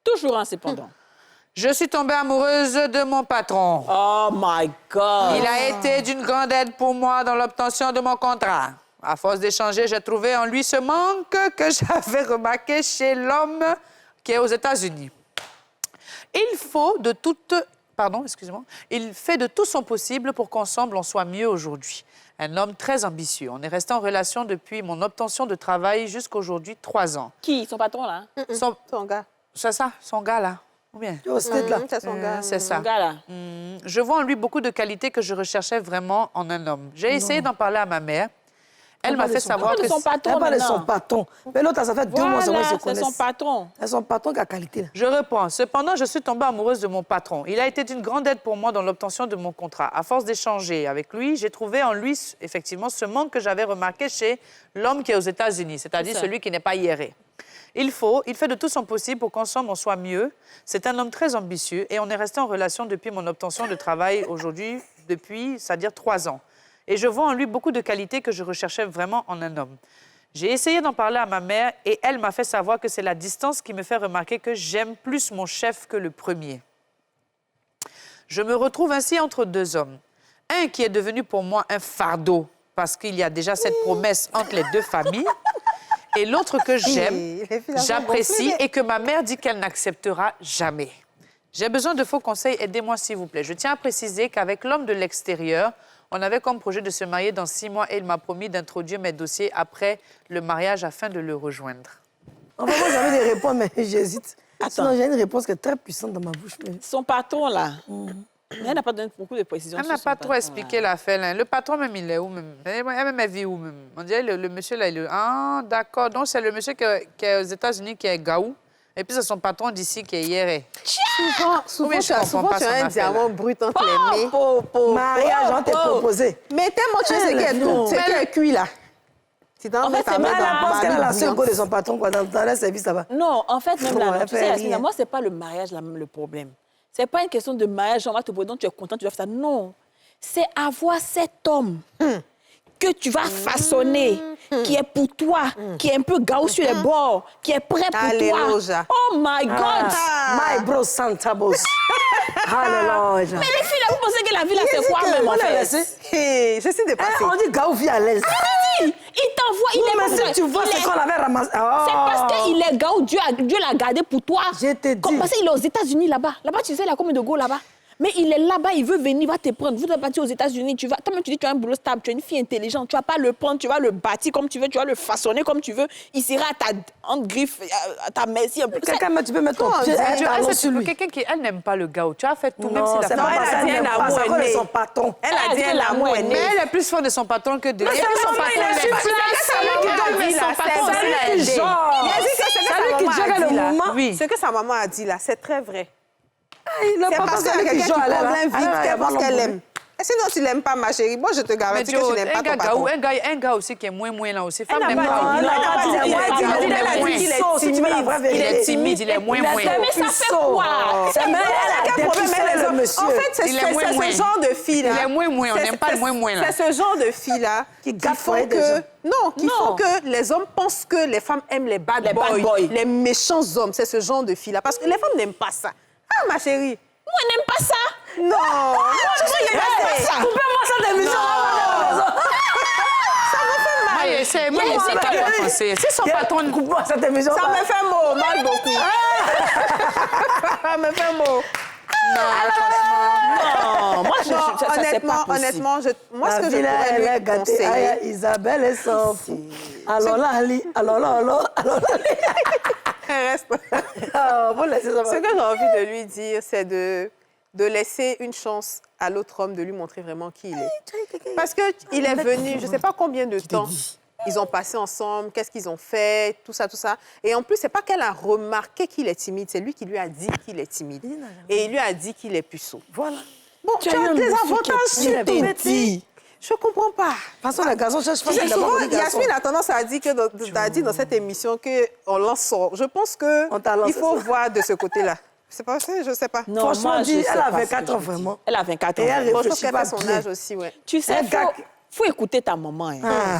[SPEAKER 1] Toujours un cependant.
[SPEAKER 6] Je suis tombée amoureuse de mon patron.
[SPEAKER 1] Oh my God!
[SPEAKER 6] Il a été d'une grande aide pour moi dans l'obtention de mon contrat. À force d'échanger, j'ai trouvé en lui ce manque que j'avais remarqué chez l'homme qui est aux États-Unis. Il fait de tout son possible pour qu'ensemble on soit mieux aujourd'hui. Un homme très ambitieux. On est resté en relation depuis mon obtention de travail jusqu'à aujourd'hui 3 ans.
[SPEAKER 1] Qui? Son patron, là?
[SPEAKER 5] Son gars.
[SPEAKER 6] C'est ça, son gars, là. Ou bien?
[SPEAKER 5] C'est son gars.
[SPEAKER 6] C'est ça.
[SPEAKER 1] Son gars, là.
[SPEAKER 6] Je vois en lui beaucoup de qualités que je recherchais vraiment en un homme. J'ai essayé d'en parler à ma mère. Elle m'a fait savoir que...
[SPEAKER 1] Son patron,
[SPEAKER 4] elle parle de son patron. Mais l'autre, ça fait 2 mois seulement qu'ils se connaissent.
[SPEAKER 1] C'est son patron.
[SPEAKER 4] C'est son patron qui a qualité. Là.
[SPEAKER 6] Je reprends. Cependant, je suis tombée amoureuse de mon patron. Il a été d'une grande aide pour moi dans l'obtention de mon contrat. À force d'échanger avec lui, j'ai trouvé en lui, effectivement, ce manque que j'avais remarqué chez l'homme qui est aux États-Unis, c'est-à-dire celui qui n'est pas hiéré. Il fait de tout son possible pour qu'ensemble on soit mieux. C'est un homme très ambitieux et on est resté en relation depuis mon obtention de travail aujourd'hui, c'est-à-dire 3 ans. Et je vois en lui beaucoup de qualités que je recherchais vraiment en un homme. J'ai essayé d'en parler à ma mère et elle m'a fait savoir que c'est la distance qui me fait remarquer que j'aime plus mon chef que le premier. Je me retrouve ainsi entre 2 hommes. Un qui est devenu pour moi un fardeau parce qu'il y a déjà cette promesse entre les 2 familles. Et l'autre que j'aime, j'apprécie et que ma mère dit qu'elle n'acceptera jamais. J'ai besoin de vos conseils, aidez-moi s'il vous plaît. Je tiens à préciser qu'avec l'homme de l'extérieur, on avait comme projet de se marier dans 6 mois et il m'a promis d'introduire mes dossiers après le mariage afin de le rejoindre.
[SPEAKER 4] Enfin, moi, j'avais des réponses, mais j'hésite. Sinon, j'ai une réponse qui est très puissante dans ma bouche. Mais...
[SPEAKER 1] Son patron, là. Mais elle n'a pas donné beaucoup de précisions.
[SPEAKER 6] Elle
[SPEAKER 1] sur
[SPEAKER 6] n'a
[SPEAKER 1] son
[SPEAKER 6] pas
[SPEAKER 1] patron,
[SPEAKER 6] trop expliqué l'affaire. Là. Le patron, même, il est où même? Elle vit où même? On dirait le monsieur, là, il est... Ah, d'accord. Donc, c'est le monsieur qui est aux États-Unis qui est Gaou. Et puis, c'est son patron d'ici qui est Yéré.
[SPEAKER 5] Souvent, tu as un diamant brut entre les mains.
[SPEAKER 4] Mariage, on t'a proposé.
[SPEAKER 5] Mais tellement tu sais ce qui est cuit, là.
[SPEAKER 1] En fait, c'est
[SPEAKER 4] Mais elle pense qu'elle a la seule
[SPEAKER 5] go
[SPEAKER 4] go de son patron, quoi. Dans le service, ça va.
[SPEAKER 1] Non, en fait, même
[SPEAKER 4] Non,
[SPEAKER 1] là,
[SPEAKER 4] elle
[SPEAKER 1] tu
[SPEAKER 4] fait
[SPEAKER 1] sais, Yasmina,
[SPEAKER 4] rien.
[SPEAKER 1] moi, c'est pas le mariage là, même le problème. C'est pas une question de mariage, on va te proposer, donc tu es content, tu vas faire ça. Non. C'est avoir cet homme que tu vas façonner, qui est pour toi, qui est un peu gaou sur les bords, qui est prêt pour
[SPEAKER 5] Alléluia.
[SPEAKER 1] toi. Oh my God!
[SPEAKER 4] My bro Santa Boss. Alléluia.
[SPEAKER 1] Mais les filles, là, vous pensez que la vie, là, c'est quoi même, en fait?
[SPEAKER 5] Je suis dépassée.
[SPEAKER 4] On dit Gaou vit à l'aise.
[SPEAKER 1] Il t'envoie, il est
[SPEAKER 4] Mais si tu vois, c'est qu'on l'avait ramassé.
[SPEAKER 1] C'est parce qu'il est gaou, Dieu l'a gardé pour toi.
[SPEAKER 4] Je te dis.
[SPEAKER 1] Parce qu'il est aux États-Unis là-bas. Là-bas, tu sais, il a combien de go là-bas? Mais il est là-bas, il veut venir, il va te prendre. Vous êtes parti aux États-Unis, tu vas. Toi-même, tu dis tu as un boulot stable, tu es une fille intelligente, tu vas pas le prendre, tu vas le bâtir comme tu veux, tu vas le façonner comme tu veux. Il sera à ta entre griffe, à ta merci un peu.
[SPEAKER 4] Quelqu'un, tu peux mettre ton pied sur lui.
[SPEAKER 6] Quelqu'un qui, elle n'aime pas le Gaou. Tu as fait tout, même
[SPEAKER 4] Non,
[SPEAKER 6] si
[SPEAKER 4] c'est
[SPEAKER 6] la
[SPEAKER 4] pas
[SPEAKER 6] femme...
[SPEAKER 4] ça.
[SPEAKER 5] elle a dit un amour
[SPEAKER 4] C'est
[SPEAKER 5] aîné.
[SPEAKER 4] son patron.
[SPEAKER 5] Elle a dit un amour
[SPEAKER 6] Mais
[SPEAKER 5] aîné.
[SPEAKER 6] elle est plus forte de son patron que de...
[SPEAKER 4] Mais
[SPEAKER 6] Et
[SPEAKER 4] c'est
[SPEAKER 6] puis son
[SPEAKER 4] maman,
[SPEAKER 6] patron,
[SPEAKER 4] il est
[SPEAKER 6] elle
[SPEAKER 4] sur
[SPEAKER 6] aime.
[SPEAKER 4] place.
[SPEAKER 5] C'est lui qui donne vie, là.
[SPEAKER 4] C'est lui qui genre. C'est lui qui gère le moment.
[SPEAKER 6] Oui.
[SPEAKER 5] Ce que sa maman a dit, là, c'est très vrai.
[SPEAKER 4] Il n'a
[SPEAKER 5] C'est
[SPEAKER 4] pas
[SPEAKER 5] parce
[SPEAKER 4] pensé
[SPEAKER 5] qu'il y a
[SPEAKER 4] qu'il
[SPEAKER 5] quelqu'un
[SPEAKER 4] joue
[SPEAKER 5] qui
[SPEAKER 4] à
[SPEAKER 5] comble un
[SPEAKER 4] l'aise.
[SPEAKER 5] vide qu'elle pense qu'elle aime. Et sinon, tu l'aimes pas, ma chérie. Moi, je te
[SPEAKER 6] Mais
[SPEAKER 5] garantis que tu n'aimes pas ton patron.
[SPEAKER 6] un gars aussi qui est moins là aussi. Femme
[SPEAKER 5] n'a
[SPEAKER 6] n'aime
[SPEAKER 5] pas
[SPEAKER 6] pas.
[SPEAKER 5] dit.
[SPEAKER 4] Non,
[SPEAKER 5] Elle a dit qu'il est timide.
[SPEAKER 6] Il est timide, il est moins.
[SPEAKER 1] Mais ça fait quoi?
[SPEAKER 4] C'est même elle a
[SPEAKER 5] Quel problème elle
[SPEAKER 4] dépucelé
[SPEAKER 5] a
[SPEAKER 4] le monsieur.
[SPEAKER 5] En fait, c'est
[SPEAKER 6] Il est moins.
[SPEAKER 5] ce genre de fille-là.
[SPEAKER 6] Il est moins, on
[SPEAKER 5] C'est-
[SPEAKER 6] n'aime pas le moins là.
[SPEAKER 5] C'est ce genre de filles-là
[SPEAKER 4] Qui
[SPEAKER 5] qui
[SPEAKER 4] gâtent
[SPEAKER 5] font
[SPEAKER 4] foyer des hommes.
[SPEAKER 5] qui font que les hommes pensent que les femmes aiment les bad
[SPEAKER 1] Les bad
[SPEAKER 5] boys,
[SPEAKER 1] boys.
[SPEAKER 5] les méchants hommes. C'est ce genre de filles-là. Parce que les femmes n'aiment pas ça. Ah, ma chérie.
[SPEAKER 1] Moi, je n'aime pas ça.
[SPEAKER 5] Non. Je n'aime pas ça.
[SPEAKER 4] Coupez-moi cette émission.
[SPEAKER 6] Moi, c'est qu'elle doit penser. C'est son patron.
[SPEAKER 4] Coupe-moi cette émission.
[SPEAKER 5] Ça me fait mal beaucoup. Ça me fait mot.
[SPEAKER 1] Non, moi, ça, c'est pas possible.
[SPEAKER 5] Honnêtement, moi, ce que je
[SPEAKER 4] elle
[SPEAKER 5] pourrais
[SPEAKER 4] est
[SPEAKER 5] lui
[SPEAKER 4] gâtée.
[SPEAKER 5] conseiller...
[SPEAKER 4] Aïe, Isabelle est sans fou. Alors là, Ali. Alors là.
[SPEAKER 5] Reste.
[SPEAKER 4] Vous laissez ça.
[SPEAKER 5] Ce que j'ai envie de lui dire, c'est de laisser une chance à l'autre homme, de lui montrer vraiment qui il est. Parce qu'il est venu, je ne sais pas combien de temps ils ont passé ensemble, qu'est-ce qu'ils ont fait, tout ça. Et en plus, ce n'est pas qu'elle a remarqué qu'il est timide, c'est lui qui lui a dit qu'il est timide. Et il lui a dit qu'il est puceau.
[SPEAKER 4] Voilà.
[SPEAKER 5] Bon, tu as des avantages sur tes filles. Je ne comprends pas.
[SPEAKER 4] De toute façon, les garçons cherchent pas.
[SPEAKER 5] Tu sais, souvent, Yasmine a tendance à dire que t'as dit dans cette émission qu'on lance sort. Je pense
[SPEAKER 4] On t'a lancé
[SPEAKER 5] qu'il faut
[SPEAKER 4] ça.
[SPEAKER 5] voir de ce côté-là. C'est pas ça, je ne sais pas.
[SPEAKER 1] Non,
[SPEAKER 4] Franchement,
[SPEAKER 1] moi,
[SPEAKER 4] dit,
[SPEAKER 1] je sais
[SPEAKER 4] elle a
[SPEAKER 1] pas ce que
[SPEAKER 4] 24
[SPEAKER 1] je
[SPEAKER 4] ans,
[SPEAKER 1] dis.
[SPEAKER 4] vraiment.
[SPEAKER 1] Elle a 24 ans.
[SPEAKER 4] Et elle
[SPEAKER 5] Bon, je trouve
[SPEAKER 4] réfléchit
[SPEAKER 5] qu'elle
[SPEAKER 4] pas
[SPEAKER 5] fait son
[SPEAKER 4] bien.
[SPEAKER 5] âge aussi, ouais.
[SPEAKER 1] Tu sais,
[SPEAKER 4] Un
[SPEAKER 1] il
[SPEAKER 4] gars
[SPEAKER 1] faut écouter ta maman. Hein.
[SPEAKER 4] Ah.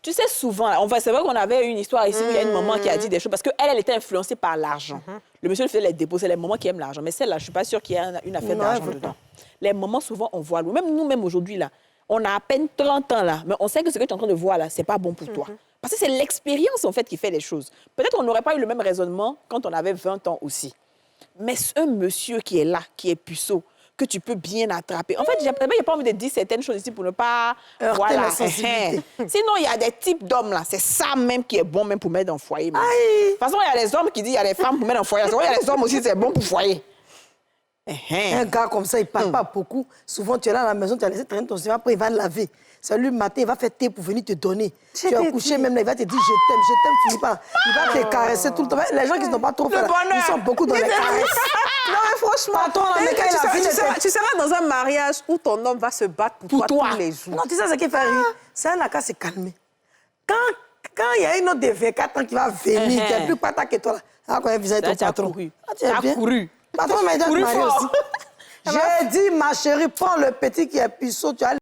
[SPEAKER 1] Tu sais, souvent, c'est vrai qu'on avait une histoire ici où il y a une maman qui a dit des choses parce qu'elle était influencée par l'argent. Le monsieur faisait les dépôts, c'est les mamans qui aiment l'argent. Mais celle-là, je ne suis pas sûre qu'il y ait une affaire
[SPEAKER 4] Non,
[SPEAKER 1] d'argent
[SPEAKER 4] elle veut
[SPEAKER 1] dedans. Les mamans, souvent, on voit loin. Même nous-mêmes aujourd'hui, là, on a à peine 30 ans, là, mais on sait que ce que tu es en train de voir, là, ce n'est pas bon pour toi. Parce que c'est l'expérience, en fait, qui fait les choses. Peut-être qu'on n'aurait pas eu le même raisonnement quand on avait 20 ans aussi. Mais un monsieur qui est là, qui est puceau, que tu peux bien attraper. En fait, il n'y a pas envie de dire certaines choses ici pour ne pas...
[SPEAKER 4] Heurter la sensibilité.
[SPEAKER 1] Sinon, il y a des types d'hommes, là. C'est ça même qui est bon même pour mettre dans le foyer. Même. De toute façon, il y a les hommes qui disent qu'il y a des femmes pour mettre dans le foyer. Il y a les hommes aussi, c'est bon pour le foyer.
[SPEAKER 4] Un gars comme ça, il ne parle pas beaucoup. Souvent, tu es là à la maison, tu as laissé traîner ton CV, après, il va laver. C'est lui, le matin, il va faire thé pour venir te donner. Tu es couché même là, il va te dire je t'aime, finis pas. Il va te caresser tout le temps. Les gens qui ne sont pas trop fait, là, ils sont beaucoup dans les caresses.
[SPEAKER 5] Non, mais franchement,
[SPEAKER 4] Patron, là, mais quand il a fini,
[SPEAKER 5] tu seras dans un mariage où ton homme va se battre pour toi tous les jours.
[SPEAKER 4] Non, tu sais ce qui fait rire? C'est un cas se calmer. Quand il y a une autre de 24 ans qui va venir, qui est plus patate que toi, là, quand elle visite ton patron.
[SPEAKER 1] Tu as couru.
[SPEAKER 4] Patron, mais il doit te marier aussi. J'ai dit, ma chérie, prends le petit qui est puceau, tu as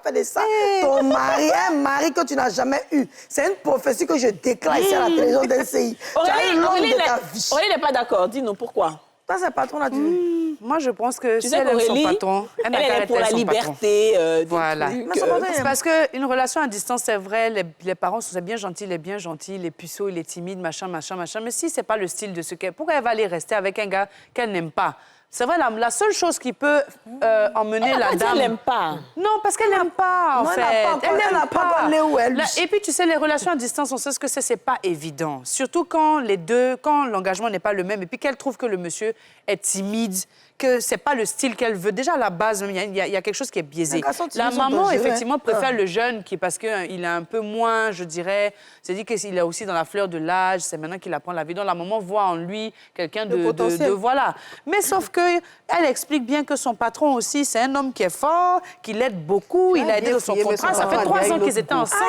[SPEAKER 4] fait de ça. Ton mari, un mari que tu n'as jamais eu. C'est une prophétie que je déclare ici à la télévision d'LCI. Tu as eu l'homme de ta vie.
[SPEAKER 1] Aurélie n'est pas d'accord. Dis-nous pourquoi.
[SPEAKER 4] Toi, c'est patron là, tu veux.
[SPEAKER 6] Moi, je pense que
[SPEAKER 1] Tu
[SPEAKER 6] si
[SPEAKER 1] sais
[SPEAKER 6] elle aime son
[SPEAKER 1] qu'Aurélie,
[SPEAKER 6] patron, elle n'a qu'à
[SPEAKER 1] est
[SPEAKER 6] arrêter
[SPEAKER 1] pour la
[SPEAKER 6] son patron.
[SPEAKER 1] liberté. Des
[SPEAKER 6] Voilà.
[SPEAKER 1] trucs,
[SPEAKER 4] Mais son patron,
[SPEAKER 6] C'est parce qu'une relation à distance, c'est vrai, les parents sont bien gentils, il est bien gentil, il est puceau, il est timide, machin. Mais si c'est pas le style de ce qu'elle... Pourquoi elle va aller rester avec un gars qu'elle n'aime pas? C'est vrai, la seule chose qui peut emmener
[SPEAKER 1] Elle
[SPEAKER 6] la
[SPEAKER 1] a pas dit
[SPEAKER 6] dame...
[SPEAKER 1] elle n'aime pas.
[SPEAKER 6] Non, parce qu'elle n'aime pas, en
[SPEAKER 4] Non,
[SPEAKER 6] fait.
[SPEAKER 4] elle n'a pas encore né où elle.
[SPEAKER 6] Et puis, tu sais, les relations à distance, on sait ce que c'est pas évident. Surtout quand l'engagement n'est pas le même et puis qu'elle trouve que le monsieur est timide, que c'est pas le style qu'elle veut. Déjà, à la base, il y a quelque chose qui est biaisé. La maman,
[SPEAKER 4] dangereux,
[SPEAKER 6] effectivement,
[SPEAKER 4] hein.
[SPEAKER 6] préfère le jeune parce qu'il est un peu moins, je dirais, c'est dit qu'il est aussi dans la fleur de l'âge, c'est maintenant qu'il apprend la vie. Donc, la maman voit en lui quelqu'un de voilà. Mais sauf que elle explique bien que son patron aussi, c'est un homme qui est fort, qui l'aide beaucoup, il a aidé son contrat. Ça fait 3 ans qu'ils étaient ensemble.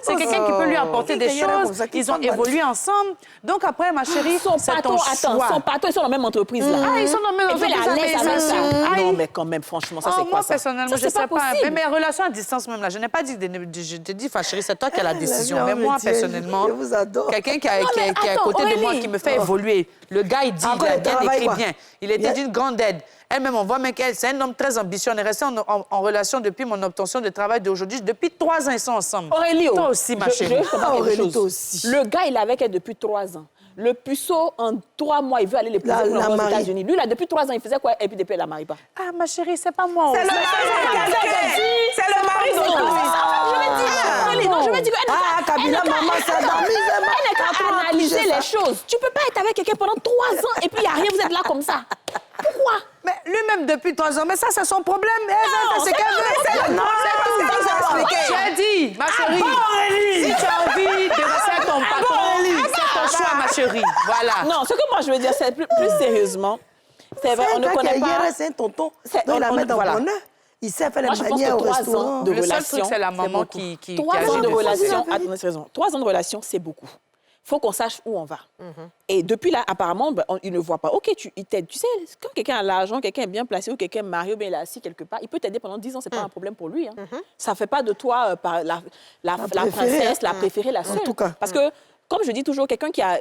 [SPEAKER 6] C'est quelqu'un qui peut lui apporter des choses. Ils ont évolué ensemble. Donc, après, ma chérie, c'est ton choix.
[SPEAKER 1] Son patron, ils sont dans la même entreprise, là.
[SPEAKER 6] Ah, ils sont dans la même entreprise.
[SPEAKER 1] Et puis, elle est à l'aise avec ça.
[SPEAKER 6] Aïe.
[SPEAKER 1] Non, mais quand même, franchement, ça, c'est quoi,
[SPEAKER 6] moi,
[SPEAKER 1] ça?
[SPEAKER 6] personnellement,
[SPEAKER 1] Ça,
[SPEAKER 6] je
[SPEAKER 1] c'est
[SPEAKER 6] sais
[SPEAKER 1] pas
[SPEAKER 6] pas.
[SPEAKER 1] possible.
[SPEAKER 6] Mais mes relations à distance, même là, je n'ai pas dit, je t'ai dit, chérie, c'est toi qui as la décision. Mais moi, personnellement,
[SPEAKER 4] je vous adore.
[SPEAKER 6] quelqu'un qui est à côté de moi, qui me fait évoluer, le gars, il dit, il a bien écrit bien. Il était d'une grande aide. Elle-même, on voit même qu'elle, c'est un homme très ambitieux. On est resté en relation depuis mon obtention de travail d'aujourd'hui. Depuis 3 ans, ils sont ensemble.
[SPEAKER 1] Aurélie,
[SPEAKER 6] toi aussi, ma chérie.
[SPEAKER 1] Aurélie, toi aussi. Le gars, il est avec elle depuis 3 ans. Le puceau, en 3 mois, il veut aller l'épouser aux États-Unis. Lui, là, depuis 3 ans, il faisait quoi? Et puis depuis, elle la marie pas.
[SPEAKER 6] Ah, ma chérie, c'est pas moi.
[SPEAKER 5] C'est le mari
[SPEAKER 1] Je me dis que...
[SPEAKER 4] Ah, Kabila, maman, ça dormit.
[SPEAKER 1] Elle n'est qu'à analyser les choses. Tu peux pas être avec quelqu'un pendant 3 ans et puis il n'y a rien, vous êtes là comme ça. Pourquoi?
[SPEAKER 6] Mais lui-même depuis 3 ans, mais ça, c'est son problème. Elle fait ce qu'elle veut. Tu as dit, ma chérie, si tu as envie de rester avec ton patron, c'est ton choix, ma chérie. Voilà.
[SPEAKER 1] Non, ce que moi, je veux dire, c'est plus sérieusement. C'est vrai, on ne connaît pas...
[SPEAKER 4] C'est un tonton. Donc, il la met dans
[SPEAKER 1] voilà.
[SPEAKER 4] bonheur. Il sait faire les
[SPEAKER 1] Moi, je pense
[SPEAKER 4] manières
[SPEAKER 1] que
[SPEAKER 4] au
[SPEAKER 1] 3
[SPEAKER 4] restaurant.
[SPEAKER 1] ans de
[SPEAKER 6] Le seul
[SPEAKER 1] relation,
[SPEAKER 6] truc, c'est la maman qui
[SPEAKER 1] 3
[SPEAKER 6] agit
[SPEAKER 1] ans de
[SPEAKER 6] dessus.
[SPEAKER 1] relation, attendez, c'est raison. 3 ans de relation, c'est beaucoup. Il faut qu'on sache où on va. Et depuis là, apparemment, il ne voit pas. OK, il t'aide. Tu sais, quand quelqu'un a l'argent, quelqu'un est bien placé ou quelqu'un est marié ou bien il est assis quelque part, il peut t'aider pendant 10 ans, c'est pas un problème pour lui. Hein. Ça ne fait pas de toi la princesse, la préférée, la seule.
[SPEAKER 4] En tout cas.
[SPEAKER 1] Parce que, comme je dis toujours, quelqu'un qui a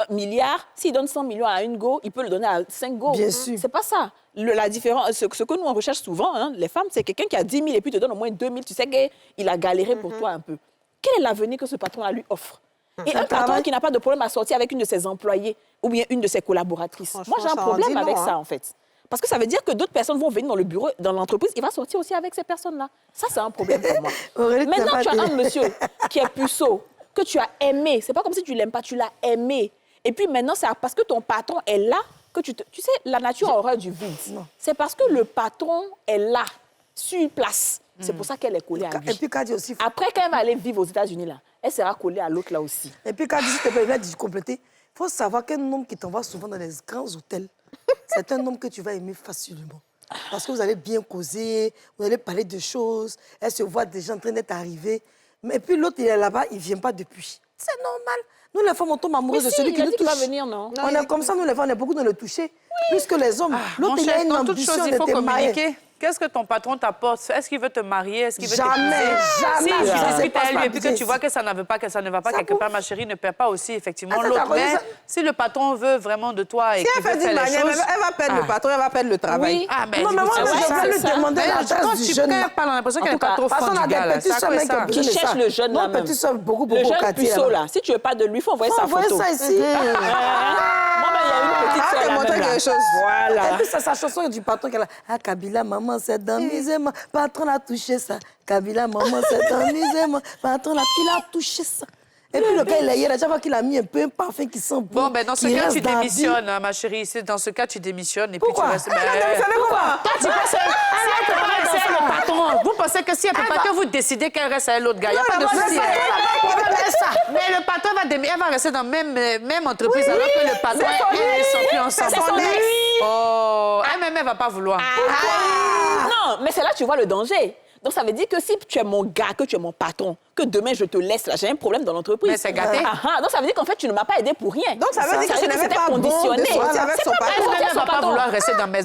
[SPEAKER 1] 1 milliard, s'il donne 100 millions à une go, il peut le donner à 5 go.
[SPEAKER 4] Bien sûr.
[SPEAKER 1] C'est pas ça. La différence, ce que nous, on recherche souvent, hein, les femmes, c'est quelqu'un qui a 10 000 et puis te donne au moins 2 000. Tu sais qu'il a galéré pour toi un peu. Quel est l'avenir que ce patron-là lui offre? Et un patron qui n'a pas de problème à sortir avec une de ses employées ou bien une de ses collaboratrices. Moi, j'ai un problème avec ça, en fait. Parce que ça veut dire que d'autres personnes vont venir dans le bureau, dans l'entreprise, il va sortir aussi avec ces personnes-là. Ça, c'est un problème pour moi.
[SPEAKER 4] Aurélie,
[SPEAKER 1] Maintenant, tu as un monsieur qui est puceau, que tu as aimé. C'est pas comme si tu l'aimes pas, tu l'as aimé. Et puis maintenant, c'est parce que ton patron est là que tu sais, la nature a horreur du vide. C'est parce que le patron est là, sur place. C'est pour ça qu'elle est collée à lui.
[SPEAKER 4] Et puis, Kadi aussi.
[SPEAKER 1] Après, quand elle va aller vivre aux États-Unis, là, elle sera collée à l'autre là aussi.
[SPEAKER 4] Et puis, Kadi, s'il te plaît, viens de compléter. Il faut savoir qu'un homme qui t'envoie souvent dans les grands hôtels, c'est un homme que tu vas aimer facilement. Parce que vous allez bien causer, vous allez parler de choses, elle se voit déjà en train d'être arrivée. Mais puis l'autre, il est là-bas, il ne vient pas depuis. C'est normal. Nous, les femmes, on tombe amoureuses de celui qui nous touche.
[SPEAKER 1] Il va venir, non?
[SPEAKER 4] On est comme ça, nous, les femmes, on est beaucoup dans le toucher. Plus que les hommes. L'autre,
[SPEAKER 6] Mon
[SPEAKER 4] il a
[SPEAKER 6] chef,
[SPEAKER 4] une
[SPEAKER 6] dans toute
[SPEAKER 4] ambition
[SPEAKER 6] chose, il faut
[SPEAKER 4] de te marier.
[SPEAKER 6] communiquer. Qu'est-ce que ton patron t'apporte? Est-ce qu'il veut te marier? Est-ce qu'il veut
[SPEAKER 4] Jamais,
[SPEAKER 6] Si
[SPEAKER 4] jamais.
[SPEAKER 6] tu
[SPEAKER 4] Ça se
[SPEAKER 6] discutes
[SPEAKER 4] passe
[SPEAKER 6] à lui
[SPEAKER 4] pas
[SPEAKER 6] et puis que
[SPEAKER 4] bien
[SPEAKER 6] tu vois
[SPEAKER 4] ici.
[SPEAKER 6] que ça ne va pas
[SPEAKER 4] Ça
[SPEAKER 6] quelque
[SPEAKER 4] pour-
[SPEAKER 6] part, ma chérie, ne perds pas aussi effectivement
[SPEAKER 4] Ah, ça,
[SPEAKER 6] l'autre.
[SPEAKER 4] ça,
[SPEAKER 6] Mais
[SPEAKER 4] ça-
[SPEAKER 6] si le patron veut vraiment de toi et
[SPEAKER 5] Si
[SPEAKER 6] qu'il
[SPEAKER 5] elle
[SPEAKER 6] veut
[SPEAKER 5] fait
[SPEAKER 6] faire
[SPEAKER 5] d'une
[SPEAKER 6] les
[SPEAKER 5] manière,
[SPEAKER 6] choses...
[SPEAKER 5] elle va perdre le patron, elle va perdre le travail.
[SPEAKER 1] Oui.
[SPEAKER 6] Ah, ben,
[SPEAKER 4] Non, mais moi,
[SPEAKER 6] c'est
[SPEAKER 4] je
[SPEAKER 6] ça.
[SPEAKER 4] vais lui demander
[SPEAKER 6] Mais
[SPEAKER 4] l'adresse
[SPEAKER 6] quand
[SPEAKER 4] du
[SPEAKER 6] tu
[SPEAKER 4] jeune.
[SPEAKER 6] parles, on a l'impression
[SPEAKER 1] En
[SPEAKER 6] qu'elle n'est
[SPEAKER 1] tout
[SPEAKER 6] pas
[SPEAKER 1] cas,
[SPEAKER 6] trop
[SPEAKER 4] Parce
[SPEAKER 6] fan
[SPEAKER 4] qu'on a
[SPEAKER 6] du gars,
[SPEAKER 4] des
[SPEAKER 6] là.
[SPEAKER 4] petits
[SPEAKER 6] C'est à
[SPEAKER 4] soeurs
[SPEAKER 6] quoi
[SPEAKER 4] qui
[SPEAKER 6] ça?
[SPEAKER 4] ont besoin
[SPEAKER 1] Qui
[SPEAKER 4] de ça.
[SPEAKER 1] cherche le jeune,
[SPEAKER 4] Non,
[SPEAKER 1] là, même.
[SPEAKER 4] petits soeurs, beaucoup
[SPEAKER 1] Le
[SPEAKER 4] au
[SPEAKER 1] jeune
[SPEAKER 4] quartier.
[SPEAKER 1] puceau,
[SPEAKER 4] là-bas.
[SPEAKER 1] là, si tu veux pas de lui, il faut envoyer
[SPEAKER 4] Faut
[SPEAKER 1] sa
[SPEAKER 4] envoyer
[SPEAKER 1] photo.
[SPEAKER 4] ça ici.
[SPEAKER 1] Moi, il y a une petite sœur
[SPEAKER 5] t'es
[SPEAKER 1] là,
[SPEAKER 5] montré
[SPEAKER 1] même, là.
[SPEAKER 5] quelque chose.
[SPEAKER 1] Voilà.
[SPEAKER 4] Et puis, c'est sa chanson du patron qu'elle a. Ah, Kabila, maman, c'est dans misère. Patron a touché ça. Kabila, maman, c'est dans misère. Patron, il a touché ça. Et puis, le gars, il a déjà vu qu'il a mis un peu un parfum qui sent bon.
[SPEAKER 6] Bon, ben dans ce
[SPEAKER 4] qui
[SPEAKER 6] cas,
[SPEAKER 4] reste
[SPEAKER 6] tu
[SPEAKER 4] dans la vie.
[SPEAKER 6] démissionnes, hein, ma chérie. Dans ce cas, tu démissionnes et puis
[SPEAKER 4] Pourquoi?
[SPEAKER 6] tu restes...
[SPEAKER 5] Vous savez quoi?
[SPEAKER 6] Toi, tu penses si elle peut pas rester avec le patron, vous pensez que si elle peut pas que vous décidez qu'elle reste avec l'autre gars, il n'y a pas de souci. Mais le patron elle va rester dans la même entreprise alors que le patron et elle, ils sont plus ensemble.
[SPEAKER 1] C'est son ex.
[SPEAKER 6] Oh, elle-même, elle va pas vouloir.
[SPEAKER 1] Non, mais c'est là que tu vois le danger. Donc, ça veut dire que si tu es mon gars, que tu es mon patron, que demain je te laisse là, j'ai un problème dans l'entreprise.
[SPEAKER 6] Mais c'est gâté.
[SPEAKER 1] Donc, ça veut dire qu'en fait, tu ne m'as pas aidé pour rien.
[SPEAKER 5] Donc, ça veut dire que ce n'était
[SPEAKER 1] c'était
[SPEAKER 5] pas bon de
[SPEAKER 1] conditionné.
[SPEAKER 5] sortir avec
[SPEAKER 1] C'est
[SPEAKER 5] son
[SPEAKER 1] pas
[SPEAKER 5] patron.
[SPEAKER 1] sortir
[SPEAKER 6] Elle-même
[SPEAKER 1] son
[SPEAKER 6] va pas
[SPEAKER 1] patron.
[SPEAKER 6] vouloir rester dans toute même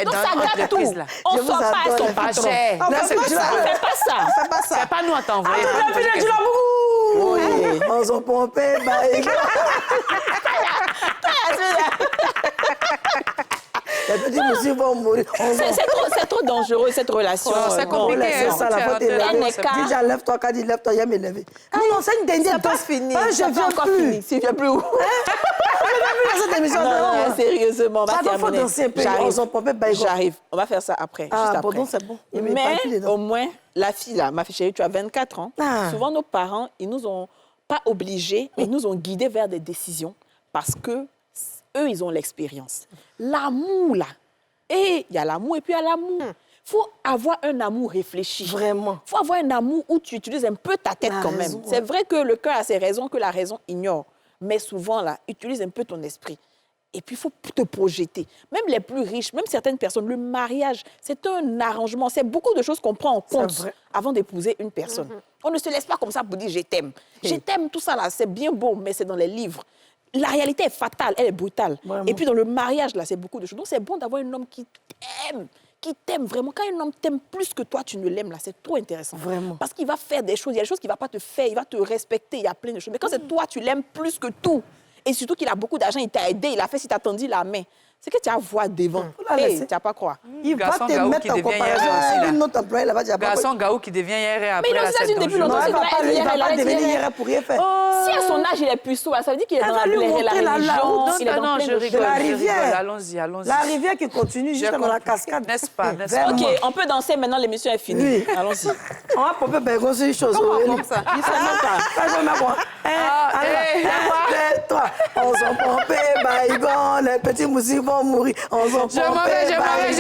[SPEAKER 1] Donc, ça
[SPEAKER 6] dans
[SPEAKER 1] gâte tout.
[SPEAKER 6] l'entreprise là.
[SPEAKER 1] On
[SPEAKER 4] Je
[SPEAKER 1] ne
[SPEAKER 4] vous
[SPEAKER 1] sort pas
[SPEAKER 4] adore,
[SPEAKER 1] à son
[SPEAKER 4] les
[SPEAKER 1] patron.
[SPEAKER 6] Cher.
[SPEAKER 5] On fait pas ça.
[SPEAKER 1] On fait pas ça.
[SPEAKER 5] C'est pas ça.
[SPEAKER 6] C'est pas nous à t'envoyer.
[SPEAKER 4] Oui, on s'en pompe, Les petits monsieur vont mourir.
[SPEAKER 1] C'est trop dangereux, cette relation.
[SPEAKER 6] c'est
[SPEAKER 1] Non,
[SPEAKER 6] compliqué,
[SPEAKER 1] laisse
[SPEAKER 6] hein.
[SPEAKER 1] ça.
[SPEAKER 4] ça, la faute est
[SPEAKER 1] Elle
[SPEAKER 4] levée.
[SPEAKER 1] n'est qu'à-
[SPEAKER 4] Dis, lève-toi, Kadi, lève-toi, il y a me lever. Non, c'est une dernière
[SPEAKER 5] pas
[SPEAKER 4] danse.
[SPEAKER 5] fini.
[SPEAKER 4] Je
[SPEAKER 1] C'est pas
[SPEAKER 4] viens
[SPEAKER 1] encore
[SPEAKER 4] plus.
[SPEAKER 1] fini. Tu viens plus où?
[SPEAKER 4] Dans cette émission,
[SPEAKER 1] Non, sérieusement, on va
[SPEAKER 4] Pardon, faut
[SPEAKER 1] terminer.
[SPEAKER 4] danser un peu.
[SPEAKER 1] J'arrive.
[SPEAKER 4] On s'en pompe,
[SPEAKER 1] J'arrive. On va faire ça après.
[SPEAKER 4] Ah,
[SPEAKER 1] juste après.
[SPEAKER 4] pardon, c'est bon. Il me
[SPEAKER 1] Mais
[SPEAKER 4] parle plus dedans.
[SPEAKER 1] au moins, la fille, là, ma fille chérie, tu as 24 ans.
[SPEAKER 4] Ah.
[SPEAKER 1] Souvent, nos parents, ils nous ont pas obligés, mais ils nous ont guidés vers des décisions parce que eux, ils ont l'expérience. L'amour, là, Et il y a l'amour et puis il y a l'amour. Il faut avoir un amour réfléchi.
[SPEAKER 4] Vraiment.
[SPEAKER 1] Il faut avoir un amour où tu utilises un peu ta tête
[SPEAKER 4] La
[SPEAKER 1] quand
[SPEAKER 4] raison,
[SPEAKER 1] même. C'est vrai que le cœur a ses raisons que la raison ignore. Mais souvent, là, utilise un peu ton esprit. Et puis, il faut te projeter. Même les plus riches, même certaines personnes, le mariage, c'est un arrangement. C'est beaucoup de choses qu'on prend en compte avant d'épouser une personne. On ne se laisse pas comme ça pour dire « je t'aime ». Je t'aime, tout ça, là, c'est bien beau, mais c'est dans les livres. La réalité est fatale, elle est brutale.
[SPEAKER 4] Vraiment.
[SPEAKER 1] Et puis, dans le mariage, là, c'est beaucoup de choses. Donc, c'est bon d'avoir un homme qui t'aime vraiment. Quand un homme t'aime plus que toi, tu ne l'aimes, là, c'est trop intéressant.
[SPEAKER 4] Vraiment.
[SPEAKER 1] Parce qu'il va faire des choses. Il y a des choses qu'il ne va pas te faire. Il va te respecter. Il y a plein de choses. Mais quand c'est toi, tu l'aimes plus que tout. Et surtout qu'il a beaucoup d'argent, il t'a aidé, il a fait si t'as tendu la main. C'est que tu as voix devant. Hey, tu n'as pas quoi.
[SPEAKER 4] Il va
[SPEAKER 6] Garçon
[SPEAKER 4] te
[SPEAKER 6] Gaou
[SPEAKER 4] mettre
[SPEAKER 6] qui
[SPEAKER 4] en
[SPEAKER 6] devient
[SPEAKER 4] comparaison
[SPEAKER 6] hier aussi,
[SPEAKER 4] avec
[SPEAKER 6] là.
[SPEAKER 4] une autre employée là-bas. Tu vas pas
[SPEAKER 6] Garçon Gaou qui devient hier après
[SPEAKER 1] Mais non,
[SPEAKER 6] la
[SPEAKER 1] c'est
[SPEAKER 6] scène
[SPEAKER 1] depuis
[SPEAKER 6] dangereuse.
[SPEAKER 1] longtemps.
[SPEAKER 4] Non, il
[SPEAKER 1] c'est
[SPEAKER 4] va
[SPEAKER 1] vrai,
[SPEAKER 4] pas
[SPEAKER 1] elle
[SPEAKER 4] devenir
[SPEAKER 1] est
[SPEAKER 4] hier pour rien faire.
[SPEAKER 1] Si à son âge, il est plus sourd, ça veut dire qu'il est
[SPEAKER 4] Elle
[SPEAKER 1] dans
[SPEAKER 4] va
[SPEAKER 1] la
[SPEAKER 4] lui montrer la
[SPEAKER 1] religion,
[SPEAKER 4] route.
[SPEAKER 1] il est dans
[SPEAKER 6] Non,
[SPEAKER 1] plein
[SPEAKER 6] je
[SPEAKER 1] de
[SPEAKER 6] rigole,
[SPEAKER 4] la
[SPEAKER 1] choses.
[SPEAKER 6] je rigole.
[SPEAKER 4] rivière.
[SPEAKER 6] Allons-y, allons-y.
[SPEAKER 4] La rivière qui continue jusqu'à dans la cascade.
[SPEAKER 6] N'est-ce pas, n'est-ce
[SPEAKER 4] Vers
[SPEAKER 6] pas?
[SPEAKER 1] OK,
[SPEAKER 4] moi.
[SPEAKER 1] on peut danser maintenant, l'émission est finie.
[SPEAKER 4] Oui.
[SPEAKER 1] Allons-y.
[SPEAKER 4] On va popper ben, c'est une chose.
[SPEAKER 5] Comment ça?
[SPEAKER 1] Il fait même pas.
[SPEAKER 4] Toi, on s'en pompé, baïgon, les petits moustiques vont mourir. On s'en pompé,
[SPEAKER 6] Je m'en vais,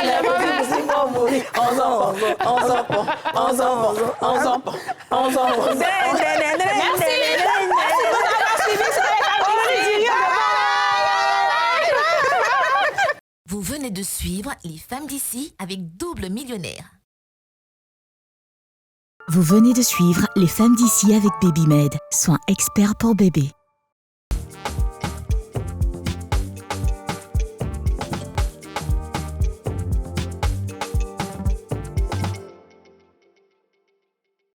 [SPEAKER 4] les petits moustiques vont mourir. On s'en pompe, on s'en pompe, on s'en pompe, on s'en pompe, on s'en pompe.
[SPEAKER 1] Merci de nous avoir suivis. C'était les Femmes d'ici.
[SPEAKER 2] Vous venez de suivre Les Femmes d'ici avec Double Millionnaire.
[SPEAKER 3] Vous venez de suivre Les Femmes d'ici avec BabyMed, soins experts pour bébé.